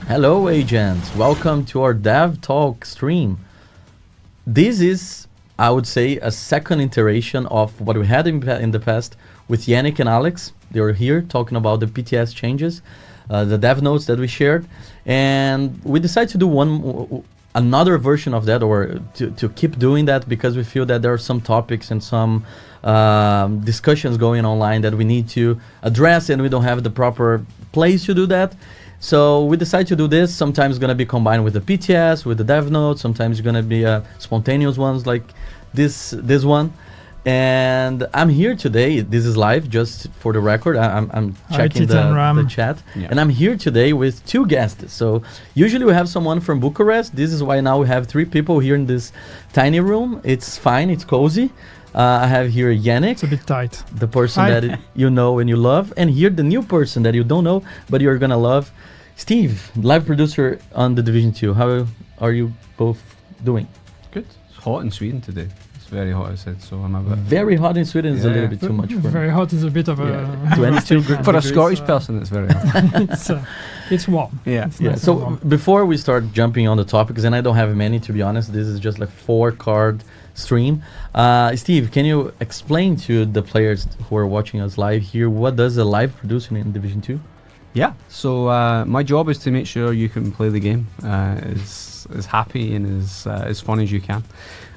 Hello, agents. Welcome to our Dev Talk stream. This is, I would say, a second iteration of what we had in the past with Yannick and Alex. They were here talking about the PTS changes, the dev notes that we shared, and we decided to do another version of that, or to keep doing that, because we feel that there are some topics and some discussions going online that we need to address, and we don't have the proper place to do that. So we decided to do this. Sometimes it's going to be combined with the PTS, with the dev notes. Sometimes it's going to be spontaneous ones like this one. And I'm here today. This is live, just for the record. I'm checking the chat. Yeah. And I'm here today with two guests. So usually we have someone from Bucharest. This is why now we have three people here in this tiny room. It's fine. It's cozy. I have here Yannick. It's a bit tight. The person that you know and you love. And here the new person that you don't know, but you're going to love. Steve, live producer on The Division 2. How are you both doing? Good. It's hot in Sweden today. It's very hot outside, so I'm a bit... Very hot in Sweden is a little bit too much for Very hot is a bit of a... 22 For a Scottish person, it's very hot. It's warm. Yeah. It's nice. So warm. Before we start jumping on the topics, and I don't have many, to be honest, this is just like 4-card stream. Steve, can you explain to the players who are watching us live here, what does a live producer in Division 2? Yeah, so my job is to make sure you can play the game as happy and as fun as you can.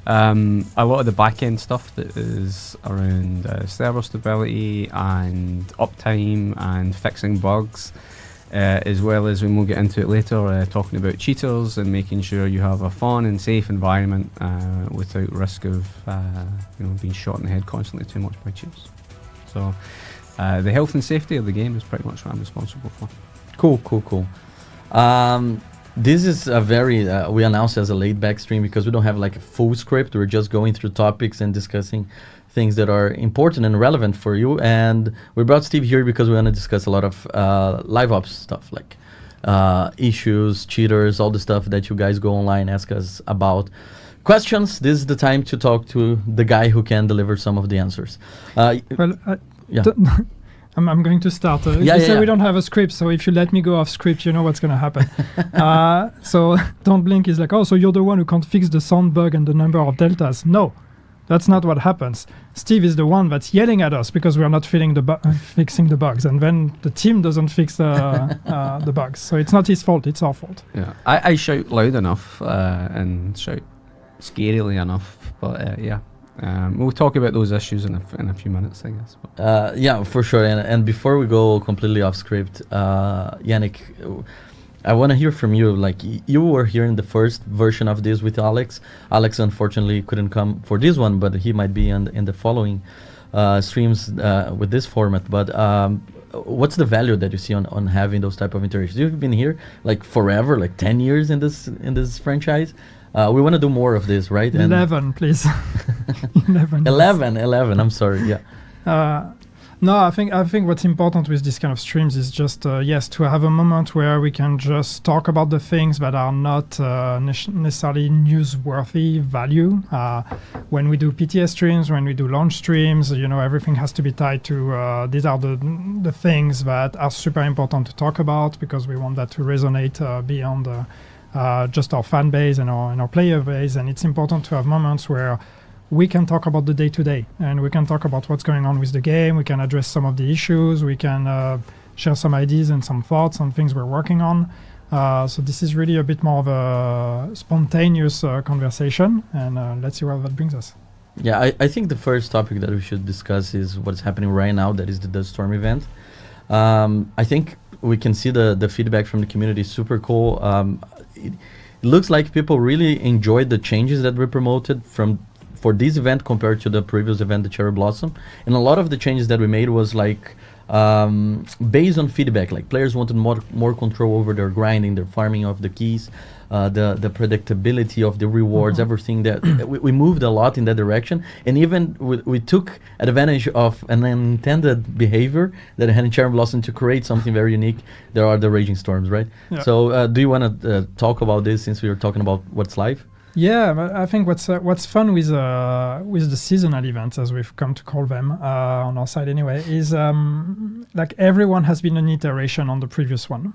A lot of the back-end stuff that is around server stability and uptime and fixing bugs, as well as, when we'll get into it later, talking about cheaters and making sure you have a fun and safe environment without risk of being shot in the head constantly too much by cheaters. So the health and safety of the game is pretty much what I'm responsible for. Cool. This is a very, we announced as a laid-back stream because we don't have like a full script. We're just going through topics and discussing things that are important and relevant for you. And we brought Steve here because we want to discuss a lot of live ops stuff, like issues, cheaters, all the stuff that you guys go online, ask us about. Questions, this is the time to talk to the guy who can deliver some of the answers. Yeah. I'm going to start. We don't have a script, so if you let me go off script, you know what's going to happen. So Don't Blink is like, oh, so you're the one who can't fix the sound bug and the number of deltas. No, that's not what happens. Steve is the one that's yelling at us because we are not fixing the bugs, and then the team doesn't fix the bugs. So it's not his fault, it's our fault. Yeah, I shout loud enough and shout scarily enough, but yeah. We'll talk about those issues in a few minutes, I guess. Yeah, for sure. And before we go completely off script, Yannick, I want to hear from you. Like, you were here in the first version of this with Alex. Alex unfortunately couldn't come for this one, but he might be in the following streams with this format. But what's the value that you see on having those type of interactions? You've been here like forever, like 10 years in this franchise. We want to do more of this, right? 11, please. 11. I'm sorry. Yeah. No, I think what's important with this kind of streams is just yes, to have a moment where we can just talk about the things that are not necessarily newsworthy value. When we do PTS streams, when we do launch streams, everything has to be tied to these are the things that are super important to talk about, because we want that to resonate beyond just our fan base and our player base. And it's important to have moments where we can talk about the day-to-day, and we can talk about what's going on with the game. We can address some of the issues. We can share some ideas and some thoughts on things we're working on. So this is really a bit more of a spontaneous conversation, and let's see where that brings us. Yeah, I think the first topic that we should discuss is what's happening right now. That is the Dust Storm event. I think we can see the feedback from the community is super cool. It looks like people really enjoyed the changes that we promoted for this event compared to the previous event, the Cherry Blossom. And a lot of the changes that we made was like based on feedback. Like, players wanted more control over their grinding, their farming of the keys, the predictability of the rewards, everything that we moved a lot in that direction. And even we took advantage of an unintended behavior that I had in Cherry Blossom to create something very unique. There are the Raging Storms, right? Yeah. So do you want to talk about this, since we were talking about what's live? Yeah, I think what's fun with the seasonal events, as we've come to call them on our side anyway, is like everyone has been an iteration on the previous one.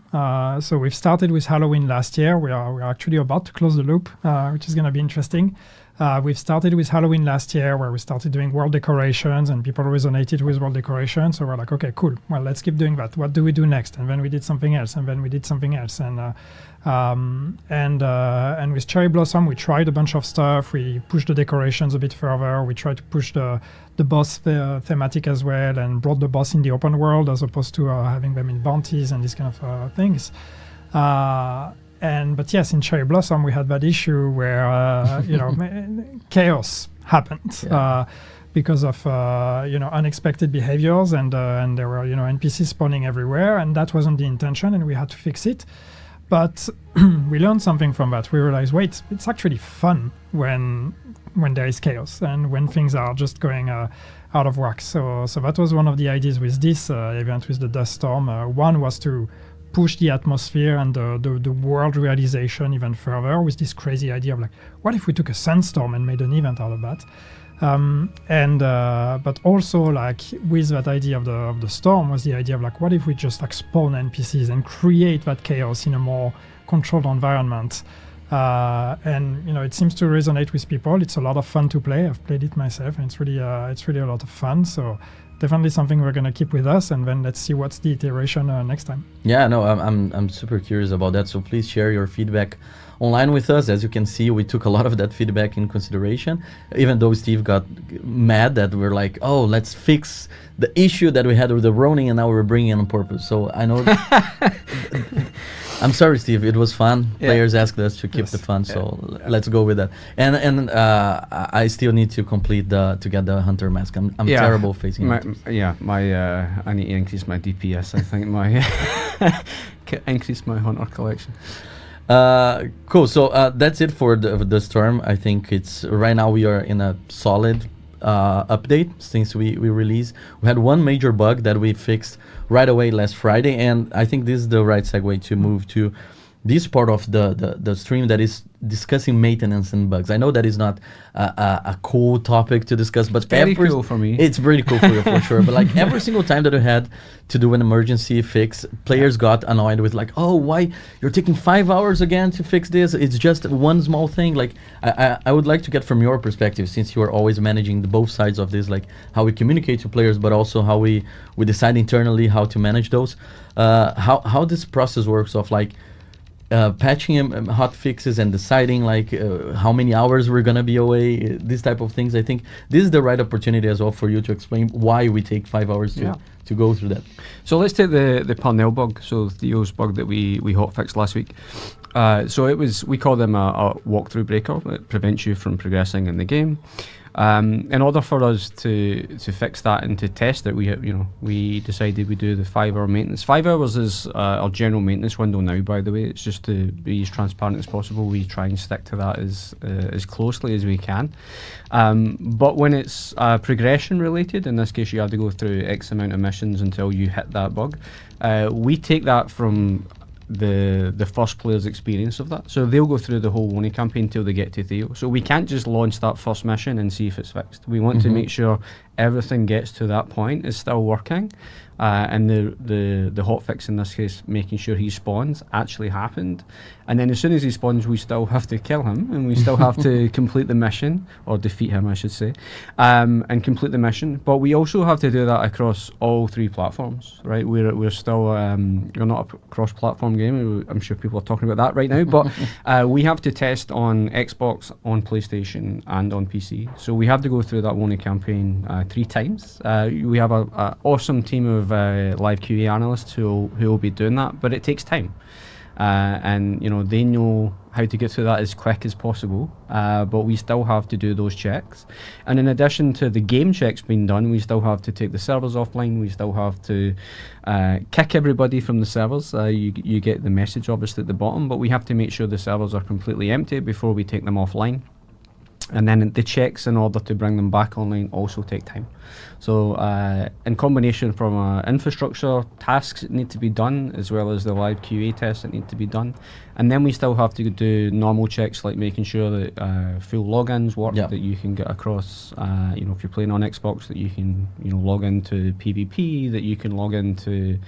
So we've started with Halloween last year. We're actually about to close the loop, which is going to be interesting. We've started with Halloween last year, where we started doing world decorations, and people resonated with world decorations. So we're like, okay, cool. Well, let's keep doing that. What do we do next? And then we did something else, and then we did something else. And with Cherry Blossom, we tried a bunch of stuff. We pushed the decorations a bit further. We tried to push the boss thematic as well, and brought the boss in the open world as opposed to having them in bounties and these kind of things. But yes, in Cherry Blossom, we had that issue where chaos happened because of unexpected behaviors, and there were NPCs spawning everywhere, and that wasn't the intention, and we had to fix it. But we learned something from that. We realized, wait, it's actually fun when there is chaos and when things are just going out of whack. So that was one of the ideas with this event, with the Dust Storm. One was to push the atmosphere and the world realization even further with this crazy idea of like, what if we took a sandstorm and made an event out of that? But also like with that idea of the storm was the idea of like, what if we just like spawn NPCs and create that chaos in a more controlled environment? It seems to resonate with people. It's a lot of fun to play. I've played it myself, and it's really a lot of fun. So definitely something we're gonna keep with us, and then let's see what's the iteration next time. Yeah, no, I'm super curious about that. So please share your feedback online with us. As you can see, we took a lot of that feedback in consideration, even though Steve got mad that we're like, oh, let's fix the issue that we had with the Ronin, and now we're bringing it on purpose. So I know I'm sorry, Steve, it was fun. Players asked us to keep the fun, so let's go with that. And I still need to complete to get the Hunter mask. I'm terrible facing Hunters. I need to increase my DPS. I think increase my Hunter collection. Cool. So that's it for the Storm. I think it's right now we are in a solid update since we released. We had one major bug that we fixed right away last Friday, and I think this is the right segue to move to this part of the stream that is discussing maintenance and bugs. I know that is not a cool topic to discuss, but it's very cool for me. It's pretty cool for you for sure. But like every single time that we had to do an emergency fix, players got annoyed with like, oh, why you're taking 5 hours again to fix this? It's just one small thing. Like I would like to get from your perspective, since you are always managing both sides of this, like how we communicate to players, but also how we decide internally how to manage those. How this process works of like patching hot fixes and deciding like how many hours we're gonna be away, these type of things. I think this is the right opportunity as well for you to explain why we take 5 hours to go through that. So let's take the Parnell bug, so Theo's bug that we hotfixed last week. So we call them a walkthrough breaker. It prevents you from progressing in the game. In order for us to fix that and to test it, we decided we do the 5 hour maintenance. 5 hours is our general maintenance window now, by the way. It's just to be as transparent as possible. We try and stick to that as closely as we can. But when it's progression related, in this case you have to go through X amount of missions until you hit that bug, we take that from the first player's experience of that. So they'll go through the whole Woni campaign till they get to Theo. So we can't just launch that first mission and see if it's fixed. We want to make sure everything gets to that point is still working, and the hotfix in this case, making sure he spawns, actually happened. And then as soon as he spawns, we still have to kill him, and we still have to complete the mission, or defeat him I should say, and complete the mission. But we also have to do that across all 3 platforms, right? We're still we're not a cross-platform game. I'm sure people are talking about that right now, but we have to test on Xbox, on PlayStation, and on PC. So we have to go through that Woni campaign 3 times. We have an awesome team of live QA analysts who will be doing that, but it takes time. And they know how to get through that as quick as possible, but we still have to do those checks. And in addition to the game checks being done, we still have to take the servers offline. We still have to kick everybody from the servers. You get the message obviously at the bottom, but we have to make sure the servers are completely empty before we take them offline. And then the checks in order to bring them back online also take time. So in combination from infrastructure tasks that need to be done, as well as the live QA tests that need to be done. And then we still have to do normal checks like making sure that full logins work, that you can get across, if you're playing on Xbox, that you can, log into PvP, that you can log into,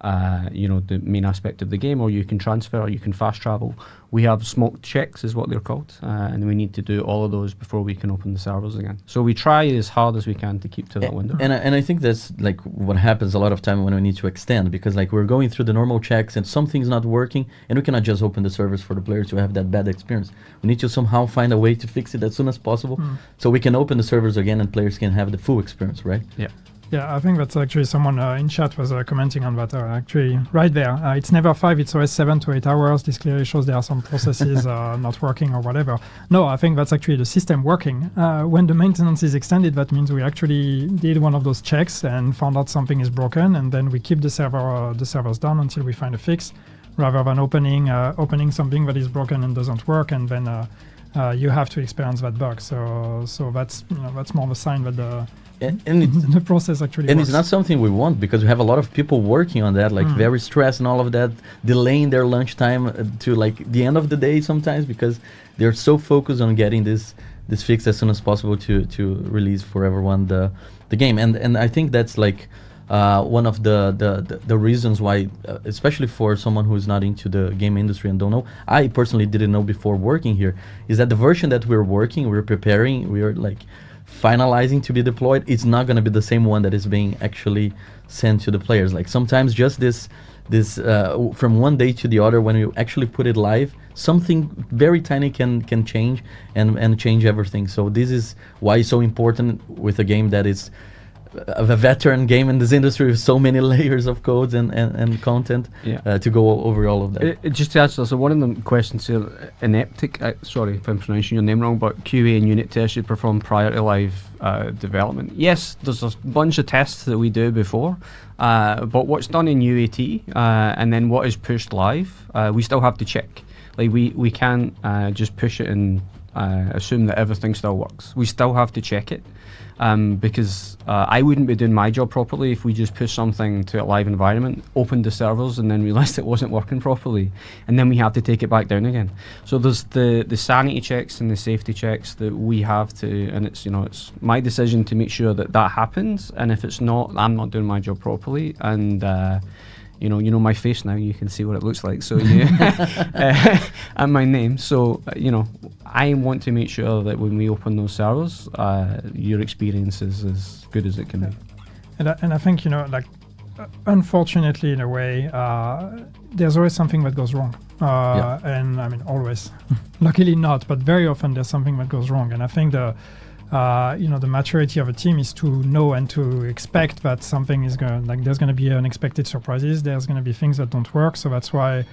the main aspect of the game, or you can transfer, or you can fast travel. We have smoke checks is what they're called, and we need to do all of those before we can open the servers again. So we try as hard as we can to keep to that window. And I think that's like what happens a lot of time when we need to extend, because like we're going through the normal checks and something's not working, and we cannot just open the servers for the players to have that bad experience. We need to somehow find a way to fix it as soon as possible, so we can open the servers again and players can have the full experience, right? Yeah. Yeah, I think that's actually someone in chat was commenting on that. Actually, right there, it's never 5, it's always 7 to 8 hours. This clearly shows there are some processes not working or whatever. No, I think that's actually the system working. When the maintenance is extended, that means we actually did one of those checks and found out something is broken, and then we keep the servers down until we find a fix, rather than opening something that is broken and doesn't work, and then you have to experience that bug. So that's that's more of a sign that the process actually and works. It's not something we want, because we have a lot of people working on that, like very stressed and all of that, delaying their lunchtime to like the end of the day sometimes, because they're so focused on getting this fixed as soon as possible to release for everyone the game. And I think that's like one of the reasons why, especially for someone who's not into the game industry and don't know, I personally didn't know before working here, is that the version that we're preparing, we're like finalizing to be deployed, it's not going to be the same one that is being actually sent to the players. Like sometimes just this from one day to the other, when you actually put it live, something very tiny can change and change everything. So this is why it's so important with a game that is a veteran game in this industry with so many layers of codes and content, to go over all of that. Just to answer, so one of the questions here, Ineptic, sorry if I'm pronouncing your name wrong, but QA and unit tests you perform prior to live development. Yes, there's a bunch of tests that we do before, but what's done in UAT and then what is pushed live, we still have to check. Like we can't just push it and assume that everything still works. We still have to check it. Because I wouldn't be doing my job properly if we just push something to a live environment, opened the servers, and then realized it wasn't working properly, and then we have to take it back down again. So there's the sanity checks and the safety checks that we have to, and it's my decision to make sure that happens. And if it's not, I'm not doing my job properly. And you know my face now, you can see what it looks like, so and my name, so I want to make sure that when we open those servers, your experience is as good as it can be. And I think unfortunately, in a way, there's always something that goes wrong, and I mean always luckily not, but very often there's something that goes wrong. And I think the maturity of a team is to know and to expect that something is there's going to be unexpected surprises, there's going to be things that don't work. So that's why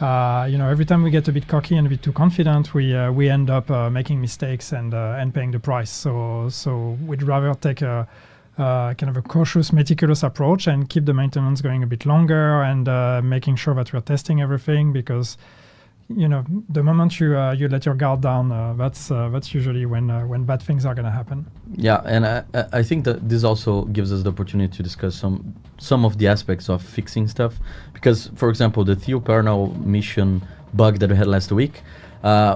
every time we get a bit cocky and a bit too confident, we end up making mistakes and paying the price. So we'd rather take a kind of a cautious, meticulous approach and keep the maintenance going a bit longer and making sure that we're testing everything, because the moment you let your guard down, that's usually when bad things are going to happen. Yeah, and I think that this also gives us the opportunity to discuss some of the aspects of fixing stuff, because, for example, the Theo Parnell mission bug that we had last week,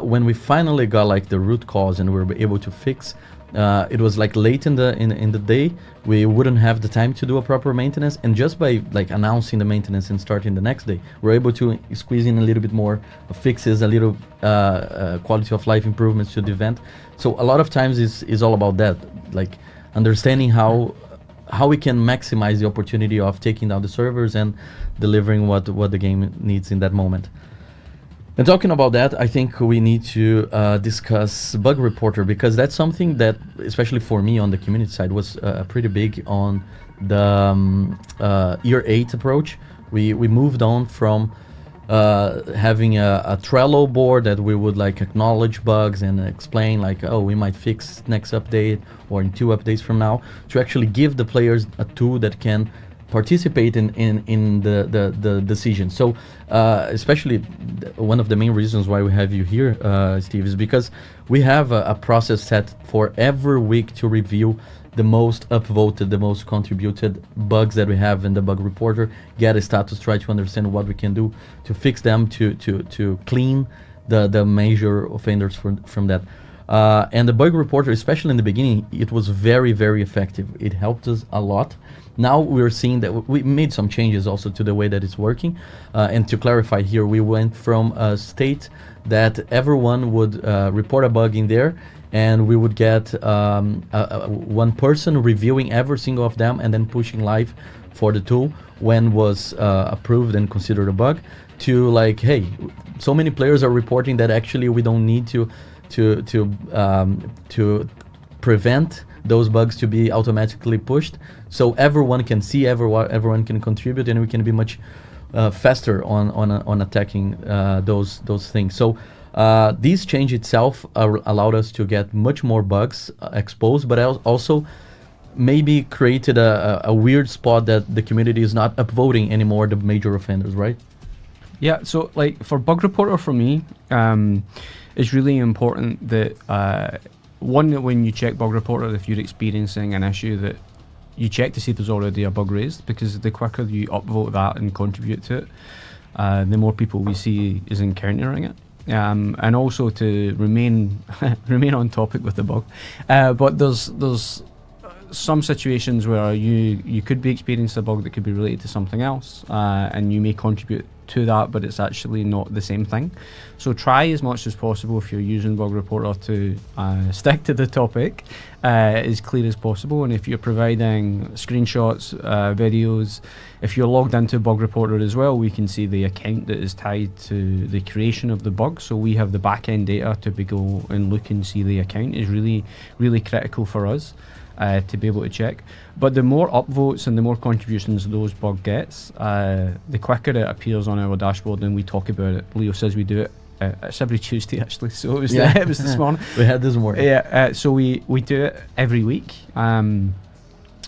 when we finally got like the root cause and we were able to fix, it was like late in the day. We wouldn't have the time to do a proper maintenance, and just by like announcing the maintenance and starting the next day, we're able to squeeze in a little bit more fixes, a little quality of life improvements to the event. So a lot of times is all about that, like understanding how we can maximize the opportunity of taking down the servers and delivering what the game needs in that moment. And talking about that, I think we need to discuss Bug Reporter, because that's something that, especially for me on the community side, was pretty big on the year 8 approach. We moved on from having a Trello board that we would like acknowledge bugs and explain like, oh, we might fix next update or in 2 updates from now, to actually give the players a tool that can participate in the decision. So especially one of the main reasons why we have you here, Steve, is because we have a process set for every week to review the most upvoted, the most contributed bugs that we have in the bug reporter, get a status, try to understand what we can do to fix them, to clean the major offenders from that. And the bug reporter, especially in the beginning, it was very, very effective. It helped us a lot. Now we're seeing that we made some changes also to the way that it's working. And to clarify here, we went from a state that everyone would report a bug in there, and we would get one person reviewing every single of them and then pushing live for the tool when was approved and considered a bug, to like, hey, so many players are reporting that actually we don't need to prevent those bugs to be automatically pushed, so everyone can see, everyone can contribute, and we can be much faster on attacking those things. So this change itself allowed us to get much more bugs exposed, but also maybe created a weird spot that the community is not upvoting anymore the major offenders, right? Yeah, so like for bug reporter for me, it's really important that one, that when you check bug reporter, if you're experiencing an issue, that you check to see if there's already a bug raised, because the quicker you upvote that and contribute to it, the more people we see is encountering it. And also to remain on topic with the bug, but there's some situations where you could be experiencing a bug that could be related to something else, and you may contribute to that, but it's actually not the same thing. So try as much as possible, if you're using bug reporter, to stick to the topic as clear as possible. And if you're providing screenshots, videos, if you're logged into bug reporter as well, we can see the account that is tied to the creation of the bug. So we have the back end data to go and look and see the account. Is really, really critical for us to be able to check. But the more upvotes and the more contributions those bug gets, the quicker it appears on our dashboard and we talk about it. Leo says we do it. It's every Tuesday actually, so it was, it was this morning. We had this morning. Yeah, so we do it every week, and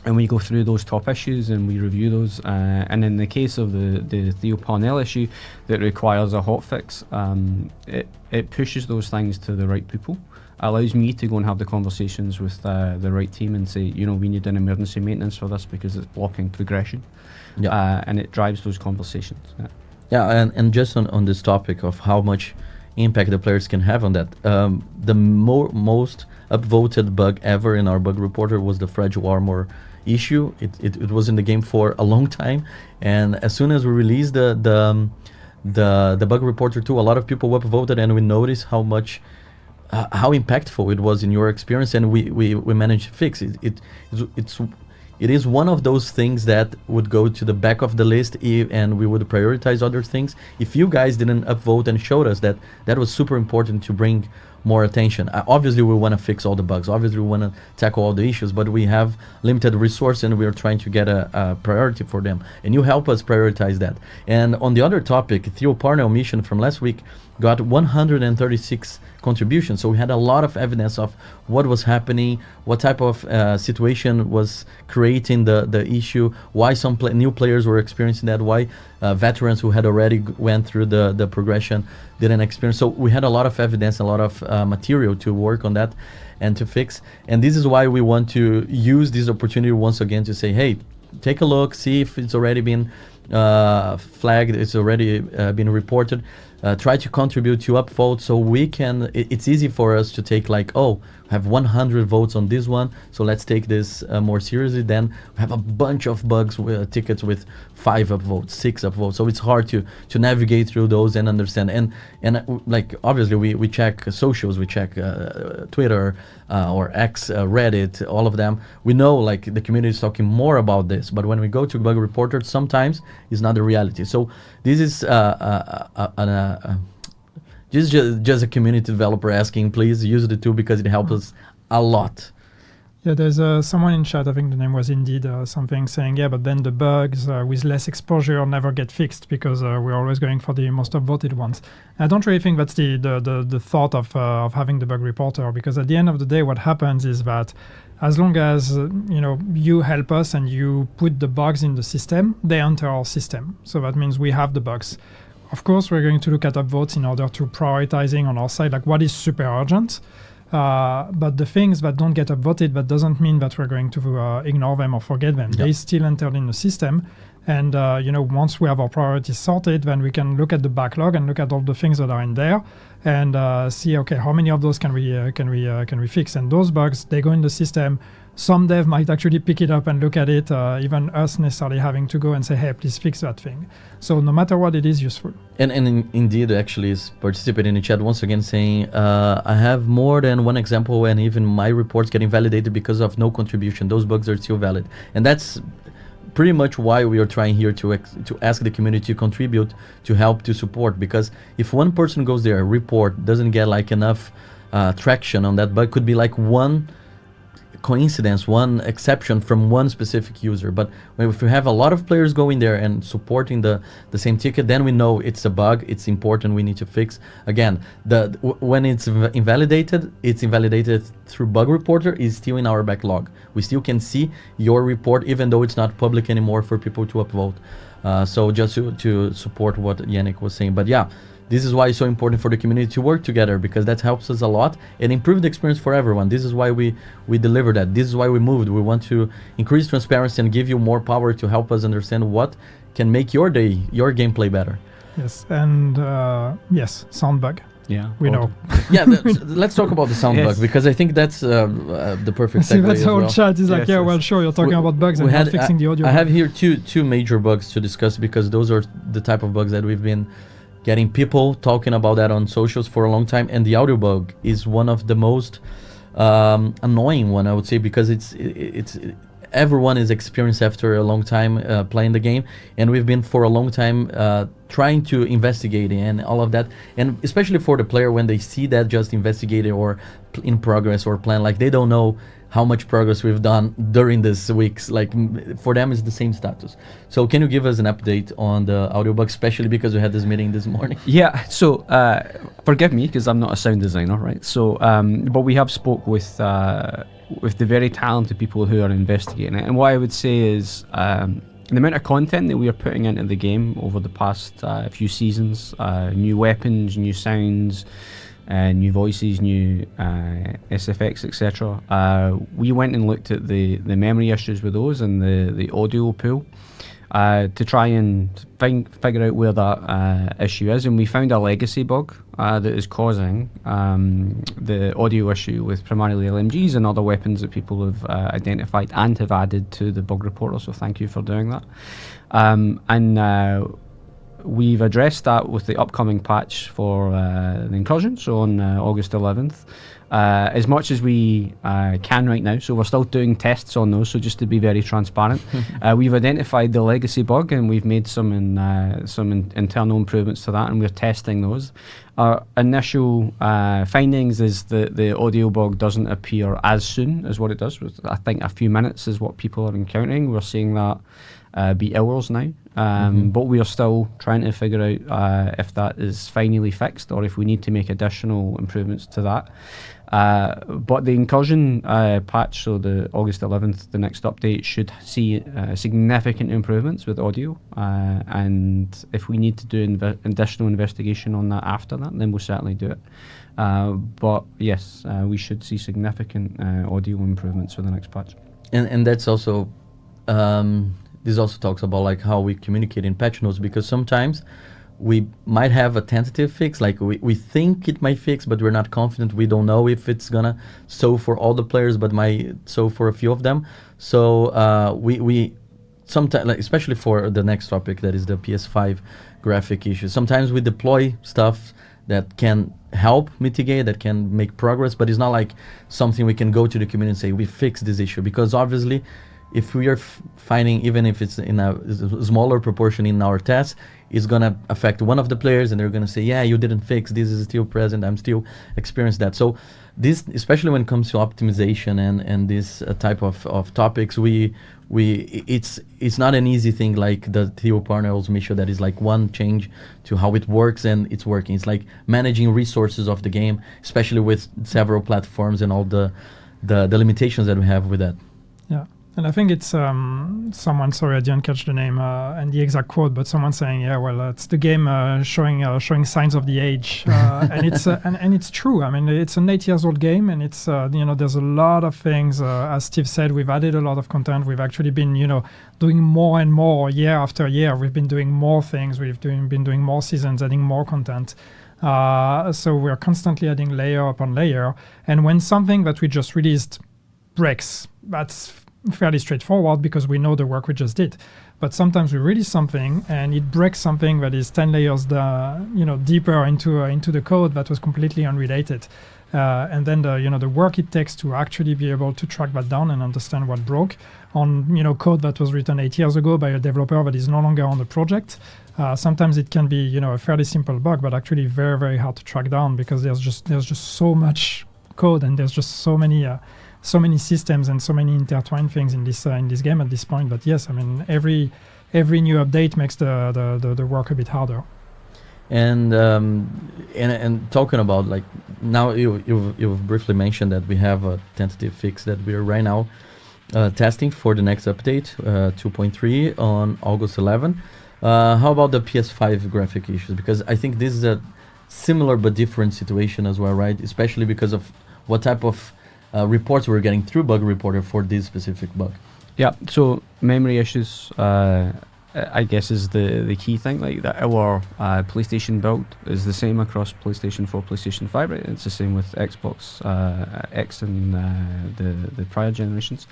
we go through those top issues and we review those. And in the case of the Theo Parnell issue that requires a hotfix, it pushes those things to the right people. Allows me to go and have the conversations with the right team and say, you know, we need an emergency maintenance for this because it's blocking progression. Yeah. And it drives those conversations. Yeah. Yeah, and just on this topic of how much impact the players can have on that, the most upvoted bug ever in our bug reporter was the fragile armor issue. It was in the game for a long time, and as soon as we released the bug reporter tool, a lot of people upvoted, and we noticed how much how impactful it was in your experience, and we managed to fix it. It is one of those things that would go to the back of the list, and we would prioritize other things if you guys didn't upvote and showed us that was super important to bring more attention. Obviously we want to fix all the bugs, obviously we want to tackle all the issues, but we have limited resource and we are trying to get a priority for them, and you help us prioritize that. And on the other topic, Theo Parnell mission from last week got 136 contributions, so we had a lot of evidence of what was happening, what type of situation was creating the issue, why some new players were experiencing that, why veterans who had already went through the progression didn't experience. So we had a lot of evidence, a lot of material to work on that and to fix. And this is why we want to use this opportunity once again to say, hey, take a look, see if it's already been flagged, it's already been reported. Try to contribute to upvote, so we can, it's easy for us to take like, oh, have 100 votes on this one, so let's take this more seriously. Then have a bunch of bugs with tickets with 5 upvotes, 6 upvotes, so it's hard to navigate through those and understand. And like obviously we check socials, we check Twitter or X, Reddit, all of them. We know like the community is talking more about this, but when we go to bug reporter, sometimes it's not the reality. So this is just a community developer asking, please use the tool because it helps us a lot. Yeah, there's someone in chat, I think the name was Indeed, something saying, yeah, but then the bugs with less exposure never get fixed because we're always going for the most upvoted ones. I don't really think that's the thought of having the bug reporter, because at the end of the day, what happens is that as long as you help us and you put the bugs in the system, they enter our system. So that means we have the bugs. Of course, we're going to look at upvotes in order to prioritizing on our side, like what is super urgent. But the things that don't get upvoted, that doesn't mean that we're going to ignore them or forget them. Yep. They still entered in the system. And once we have our priorities sorted, then we can look at the backlog and look at all the things that are in there and see, okay, how many of those can we fix? And those bugs, they go in the system. Some dev might actually pick it up and look at it, even us necessarily having to go and say, hey, please fix that thing. So no matter what, it is useful. And Indeed actually is participating in the chat once again saying, I have more than one example and even my reports getting validated because of no contribution. Those bugs are still valid. And that's pretty much why we are trying here to ask the community to contribute, to help, to support. Because if one person goes there, report, doesn't get like enough traction on that bug, could be like one coincidence, one exception from one specific user. But if we have a lot of players going there and supporting the same ticket, then we know it's a bug, it's important, we need to fix. Again, when it's invalidated through bug reporter, is still in our backlog. We still can see your report even though it's not public anymore for people to upvote. So just to support what Yannick was saying. But yeah, this is why it's so important for the community to work together, because that helps us a lot and improve the experience for everyone. This is why we deliver that. This is why we moved. We want to increase transparency and give you more power to help us understand what can make your day, your gameplay better. Yes, and yes, sound bug. Yeah, we know. Yeah, let's talk about the sound bug, because I think that's the perfect segue. That's how chat is like, well, sure, you're talking about bugs and not fixing the audio. I have here two major bugs to discuss, because those are the type of bugs that we've been getting people talking about that on socials for a long time. And the audio bug is one of the most annoying one, I would say, because it's everyone is experienced after a long time playing the game, and we've been for a long time trying to investigate and all of that. And especially for the player, when they see that just investigated or in progress or plan, like they don't know how much progress we've done during these weeks. Like for them, it's the same status. So can you give us an update on the audio bug, especially because we had this meeting this morning? Yeah, so forgive me because I'm not a sound designer, right? So, but we have spoke with the very talented people who are investigating it. And what I would say is the amount of content that we are putting into the game over the past few seasons, new weapons, new sounds, new voices, new SFX, etc. We went and looked at the memory issues with those and the audio pool to try and figure out where that issue is, and we found a legacy bug that is causing the audio issue with primarily LMGs and other weapons that people have identified and have added to the bug reporter, so thank you for doing that. We've addressed that with the upcoming patch for the incursion, so on August 11th, as much as we can right now. So we're still doing tests on those, so just to be very transparent. We've identified the legacy bug and we've made some internal improvements to that, and we're testing those. Our initial findings is that the audio bug doesn't appear as soon as what it does. I think a few minutes is what people are encountering. We're seeing that be hours now, but we are still trying to figure out if that is finally fixed or if we need to make additional improvements to that. But the incursion patch, so the August 11th, the next update, should see significant improvements with audio, and if we need to do additional investigation on that after that, then we'll certainly do it. But yes, we should see significant audio improvements for the next patch. And that's also this also talks about like how we communicate in patch notes, because sometimes we might have a tentative fix, like we think it might fix, but we're not confident. We don't know if it's gonna solve for all the players, but might solve for a few of them. So we sometimes, like, especially for the next topic, that is the PS5 graphic issues, sometimes we deploy stuff that can help mitigate, that can make progress, but it's not like something we can go to the community and say we fixed this issue, because obviously if we are finding, even if it's in a smaller proportion in our tests, it's gonna affect one of the players, and they're gonna say, yeah, you didn't fix, this is still present, I'm still experiencing that. So this, especially when it comes to optimization and this type of topics, it's not an easy thing like the TO partner automation that is like one change to how it works and it's working. It's like managing resources of the game, especially with several platforms and all the limitations that we have with that. Yeah. And I think it's someone, sorry, I didn't catch the name and the exact quote, but someone saying, yeah, well, it's the game showing signs of the age. And it's and it's true. I mean, it's an 8 years old game, and it's, there's a lot of things. As Steve said, we've added a lot of content. We've actually been, doing more and more year after year. We've been doing more things. We've been doing more seasons, adding more content. So we're constantly adding layer upon layer. And when something that we just released breaks, that's fairly straightforward because we know the work we just did. But sometimes we release something and it breaks something that is 10 layers deeper into the code that was completely unrelated. And then the work it takes to actually be able to track that down and understand what broke on code that was written 8 years ago by a developer that is no longer on the project. Sometimes it can be a fairly simple bug, but actually very, very hard to track down because there's just so much code and there's just so many systems and so many intertwined things in this game at this point. But yes, I mean every new update makes the work a bit harder. And talking about like now you've briefly mentioned that we have a tentative fix that we are right now testing for the next update 2.3 on August 11. How about the PS5 graphic issues? Because I think this is a similar but different situation as well, right? Especially because of what type of reports we're getting through Bug Reporter for this specific bug. Yeah, so memory issues, I guess, is the key thing. Like that, our PlayStation build is the same across PlayStation 4, PlayStation 5. Right? It's the same with Xbox X and the prior generations.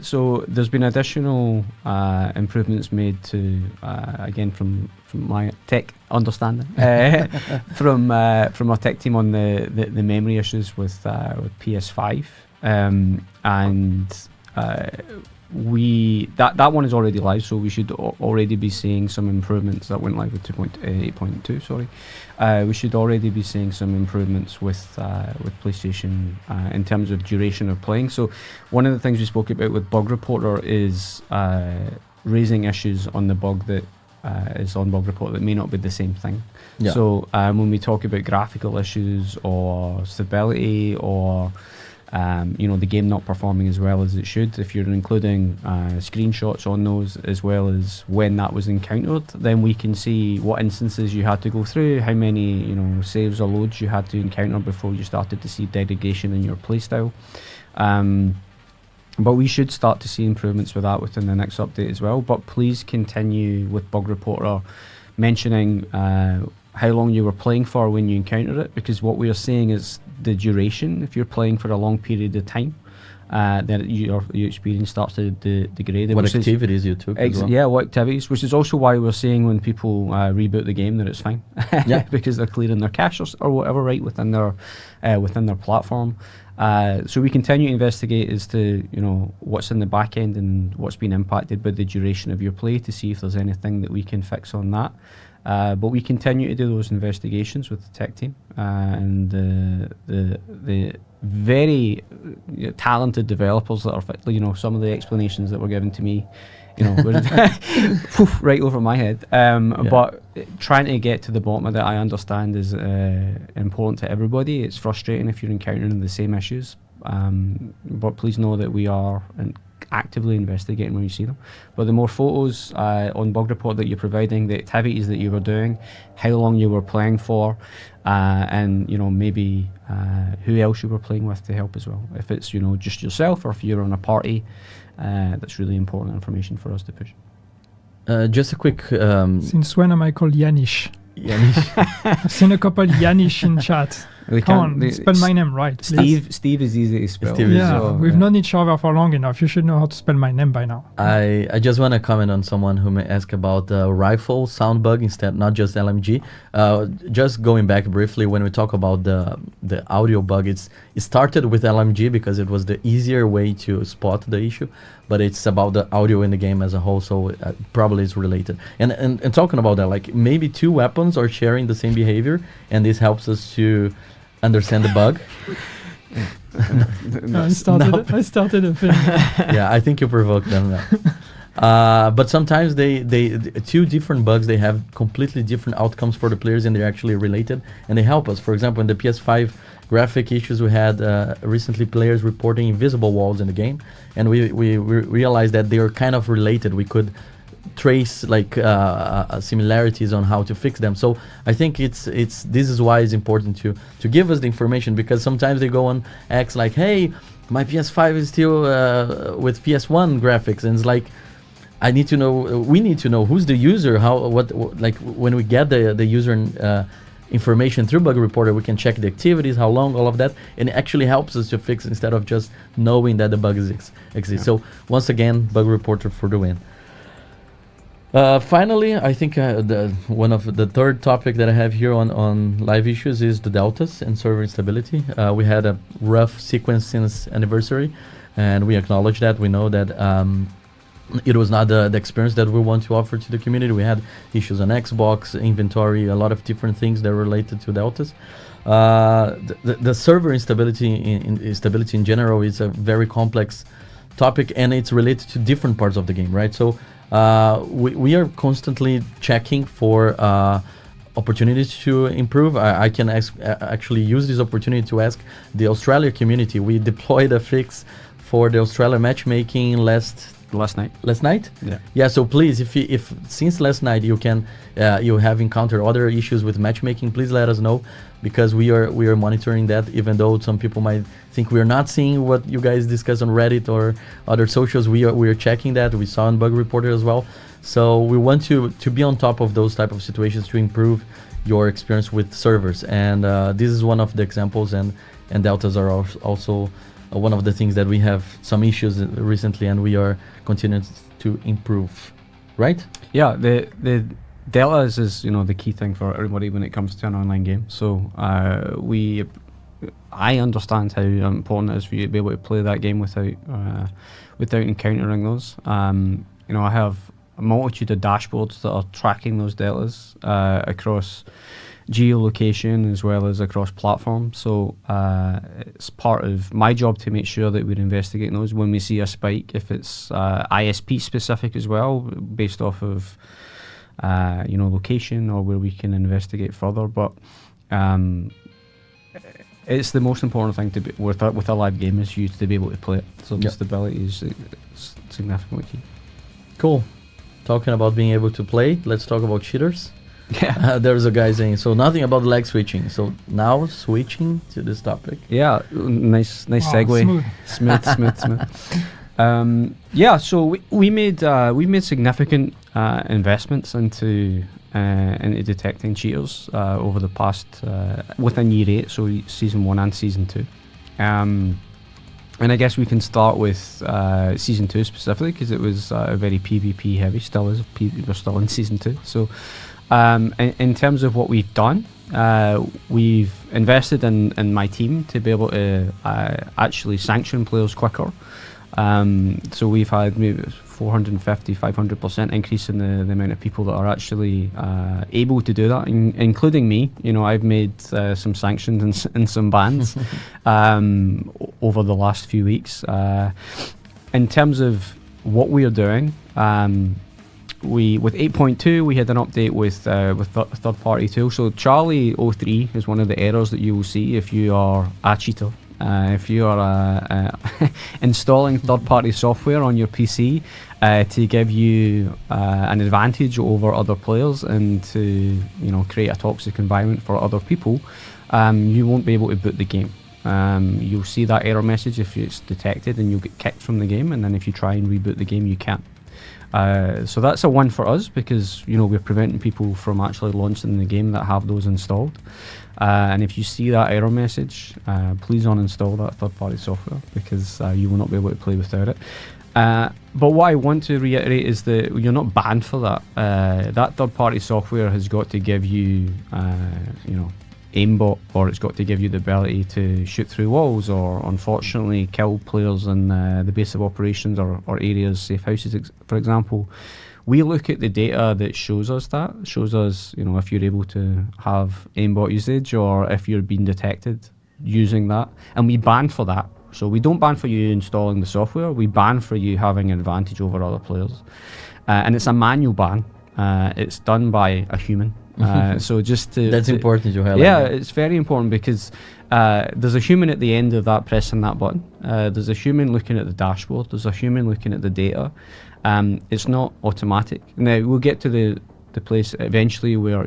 So there's been additional improvements made to, again, from my tech understanding, from our tech team on the memory issues with PS5, and that one is already live, so we should already be seeing some improvements. That went live with 8.2. Sorry, we should already be seeing some improvements with PlayStation in terms of duration of playing. So one of the things we spoke about with Bug Reporter is raising issues on the bug that is on Bug Reporter that may not be the same thing. Yeah. So when we talk about graphical issues or stability or the game not performing as well as it should, if you're including screenshots on those as well as when that was encountered, then we can see what instances you had to go through, how many saves or loads you had to encounter before you started to see degradation in your playstyle. But we should start to see improvements with that within the next update as well. But please continue with Bug Reporter mentioning how long you were playing for when you encountered it, because what we are seeing is the duration. If you're playing for a long period of time, then your experience starts to degrade. What activities you took as well. Yeah, what activities, which is also why we're seeing when people reboot the game that it's fine. Yeah. Because they're clearing their cache or whatever right within their platform. So we continue to investigate as to what's in the back end and what's been impacted by the duration of your play to see if there's anything that we can fix on that. But we continue to do those investigations with the tech team and the very talented developers that are some of the explanations that were given to me right over my head. But trying to get to the bottom of that, I understand, is important to everybody. It's frustrating if you're encountering the same issues, but please know that we are actively investigating when you see them. But the more photos on Bug Report that you're providing, the activities that you were doing, how long you were playing for, and maybe who else you were playing with to help as well. If it's just yourself, or if you're on a party, that's really important information for us to push. Just a quick. Since when am I called Yanish? Yanish. I've seen a couple Yanish in chat. They Come can't. on, spell my name right. please. Steve is easy to spell. Steve is- Yeah, so, we've known each other for long enough. You should know how to spell my name by now. I just want to comment on someone who may ask about the rifle sound bug instead, not just LMG. Just going back briefly, when we talk about the audio bug, it started with LMG because it was the easier way to spot the issue, but it's about the audio in the game as a whole, so probably it's related. And talking about that, like maybe two weapons are sharing the same behavior, and this helps us to understand the bug. I started a thing. Yeah, I think you provoked them now. But sometimes they two different bugs, they have completely different outcomes for the players, and they're actually related, and they help us. For example, in the PS5 graphic issues, we had recently players reporting invisible walls in the game, and we realized that they are kind of related. We could trace like similarities on how to fix them. So I think this is why it's important to give us the information, because sometimes they go on X like, hey, my PS5 is still with PS1 graphics, and it's like, we need to know who's the user, like when we get the user information through Bug Reporter, we can check the activities, how long, all of that, and it actually helps us to fix instead of just knowing that the bug exists. Yeah. So once again, Bug Reporter for the win. Finally, I think one of the third topic that I have here on live issues is the deltas and server instability. We had a rough sequence since anniversary, and we acknowledge that. We know that it was not the experience that we want to offer to the community. We had issues on Xbox, inventory, a lot of different things that are related to deltas. The server instability in general is a very complex topic, and it's related to different parts of the game, right? So we are constantly checking for opportunities to improve. I can actually use this opportunity to ask the Australia community. We deployed a fix for the Australia matchmaking last night. Yeah, so please, if since last night you have encountered other issues with matchmaking, please let us know, because we are monitoring that, even though some people might think we're not seeing what you guys discuss on Reddit or other socials. We are checking that. We saw on Bug Reporter as well. So we want to be on top of those type of situations to improve your experience with servers, and this is one of the examples, and deltas are also one of the things that we have some issues recently, and we are continuing to improve, right? Yeah, the deltas is the key thing for everybody when it comes to an online game. So I understand how important it is for you to be able to play that game without encountering those. I have a multitude of dashboards that are tracking those deltas across geolocation as well as across platform. So it's part of my job to make sure that we're investigating those when we see a spike, if it's ISP specific as well, based off of location, or where we can investigate further. But it's the most important thing to be with a live game is you to be able to play it. So the stability is significantly key. Cool. Talking about being able to play, let's talk about cheaters. Yeah. There's a guy saying, so nothing about leg switching. So now switching to this topic. Yeah, nice segue. Smooth. So we made significant investments into detecting cheaters over the past within year 8, so season 1 and season 2. And I guess we can start with season 2 specifically, because it was very PvP heavy. Still is. We're still in season 2. So in terms of what we've done, we've invested in my team to be able to actually sanction players quicker. So we've had maybe 450-500% increase in the amount of people that are actually able to do that, including me. I've made some sanctions and some bans over the last few weeks. In terms of what we are doing, with 8.2 we had an update with third-party tools. So Charlie 03 is one of the errors that you will see if you are a cheater. If you are installing third-party software on your PC to give you an advantage over other players and to create a toxic environment for other people, you won't be able to boot the game. You'll see that error message if it's detected, and you'll get kicked from the game, and then if you try and reboot the game, you can't. So that's a win for us, because we're preventing people from actually launching the game that have those installed. And if you see that error message, please uninstall that third-party software, because you will not be able to play without it. But what I want to reiterate is that you're not banned for that. That third-party software has got to give you, aimbot, or it's got to give you the ability to shoot through walls, or unfortunately kill players in the base of operations or areas, safe houses, for example. We look at the data that shows us if you're able to have aimbot usage, or if you're being detected using that, and we ban for that. So we don't ban for you installing the software, we ban for you having an advantage over other players. And it's a manual ban. It's done by a human. So just to... That's important to highlight. Yeah, it's very important, because there's a human at the end of that pressing that button. There's a human looking at the dashboard. There's a human looking at the data. It's not automatic. Now, we'll get to the place eventually where,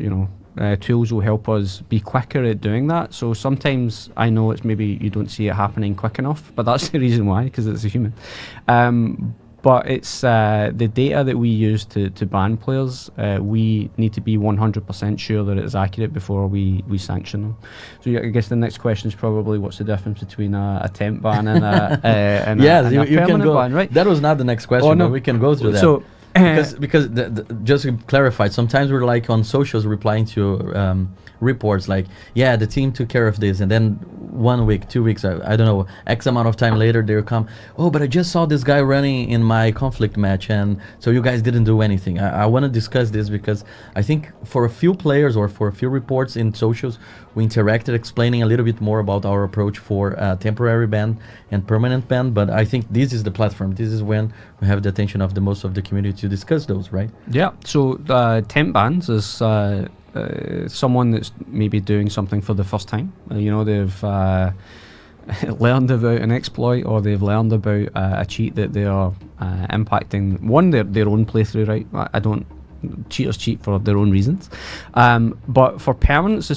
tools will help us be quicker at doing that. So sometimes I know it's maybe you don't see it happening quick enough, but that's the reason why, because it's a human. But it's the data that we use to ban players. We need to be 100% sure that it is accurate before we sanction them. So I guess the next question is probably, what's the difference between a temp ban and a you can go. ban, right? That was not the next question, no. but we can go through that. So, because just to clarify, sometimes we're like on socials replying to reports like, yeah, the team took care of this, and then 1 week, 2 weeks, I don't know, X amount of time later they'll come, oh, but I just saw this guy running in my conflict match, and so you guys didn't do anything. I want to discuss this, because I think for a few players or for a few reports in socials, we interacted explaining a little bit more about our approach for temporary ban and permanent ban, but I think this is the platform. This is when we have the attention of the most of the community to discuss those, right? Yeah, so temp bans is someone that's maybe doing something for the first time. They've learned about an exploit, or they've learned about a cheat that they are impacting their own playthrough, right? Cheaters cheat for their own reasons, but for permanent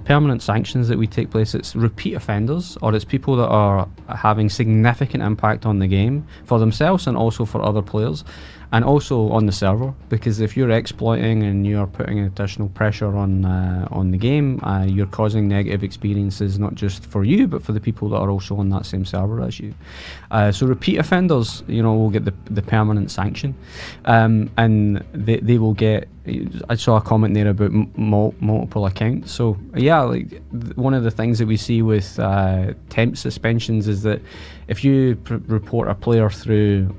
permanent sanctions that we take place, it's repeat offenders, or it's people that are having significant impact on the game for themselves and also for other players, and also on the server, because if you're exploiting and you're putting additional pressure on the game, you're causing negative experiences not just for you but for the people that are also on that same server as you. So repeat offenders, will get the permanent sanction, and they will get. I saw a comment there about multiple accounts. So yeah, one of the things that we see with temp suspensions is that if you report a player through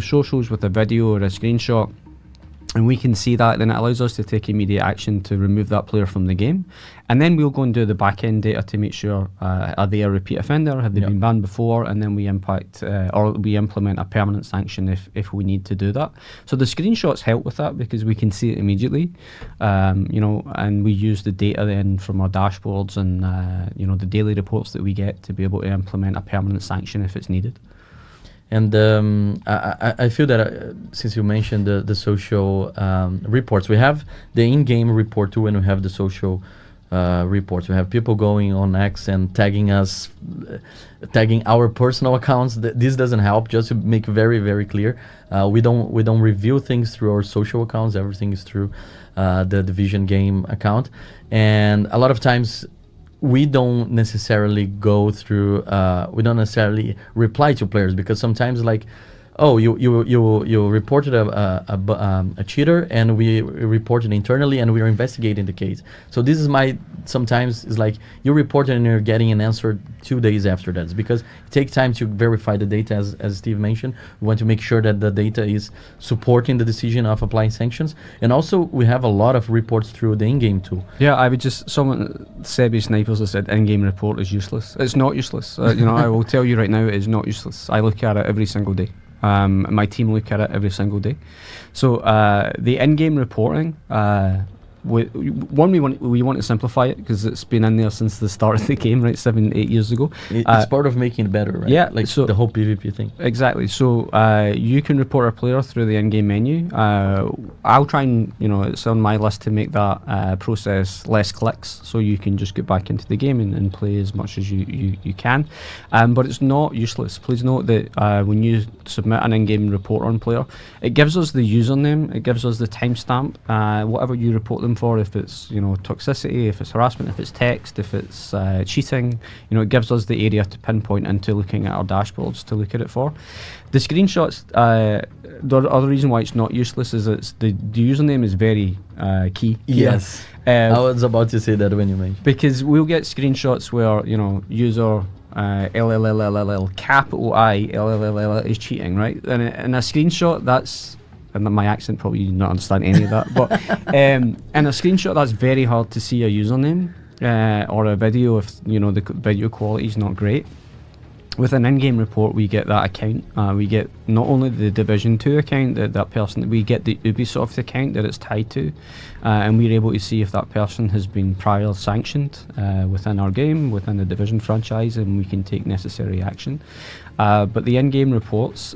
socials with a video or a screenshot, and we can see that, then it allows us to take immediate action to remove that player from the game. And then we'll go and do the back-end data to make sure, are they a repeat offender? Have they been banned before? And then we we implement a permanent sanction if we need to do that. So the screenshots help with that, because we can see it immediately, and we use the data then from our dashboards and, the daily reports that we get to be able to implement a permanent sanction if it's needed. And I feel that since you mentioned the social reports, we have the in-game report too, and we have the social reports. We have people going on X and tagging us, tagging our personal accounts. This doesn't help. Just to make very, very clear, we don't review things through our social accounts. Everything is through the Division game account, and a lot of times we don't necessarily go through. We don't necessarily reply to players, because sometimes like, oh, you reported a cheater, and we reported internally, and we are investigating the case. So this is sometimes it's like you reported and you're getting an answer 2 days after that. It's because it takes time to verify the data, as Steve mentioned. We want to make sure that the data is supporting the decision of applying sanctions. And also we have a lot of reports through the in-game tool. Yeah, someone, Sebi Snipers has said in-game report is useless. It's not useless. I will tell you right now, it is not useless. I look at it every single day. My team look at it every single day. So the in-game reporting, we want to simplify it, because it's been in there since the start of the game, right, 7-8 years ago. It's part of making it better, right? Yeah, like so the whole PvP thing. Exactly. So you can report a player through the in-game menu. I'll try and it's on my list to make that process less clicks, so you can just get back into the game and play as much as you can. But it's not useless. Please note that when you submit an in-game report on player, it gives us the username, it gives us the timestamp, whatever you report them them for, if it's, you know, toxicity, if it's harassment, if it's text, if it's cheating. You know, it gives us the area to pinpoint into looking at our dashboards to look at it for. The screenshots, the other reason why it's not useless is it's the username is very key. Yes. I was about to say that when you mentioned. Because we'll get screenshots where, you know, user LLLLL capital I LLLL is cheating, right? And a screenshot, that's, and my accent probably you not understand any of that, but in a screenshot that's very hard to see a username or a video if, you know, the video quality is not great. With an in-game report, we get that account. We get not only the Division 2 account that person, we get the Ubisoft account that it's tied to, and we're able to see if that person has been prior sanctioned within our game, within the Division franchise, and we can take necessary action. But the in-game reports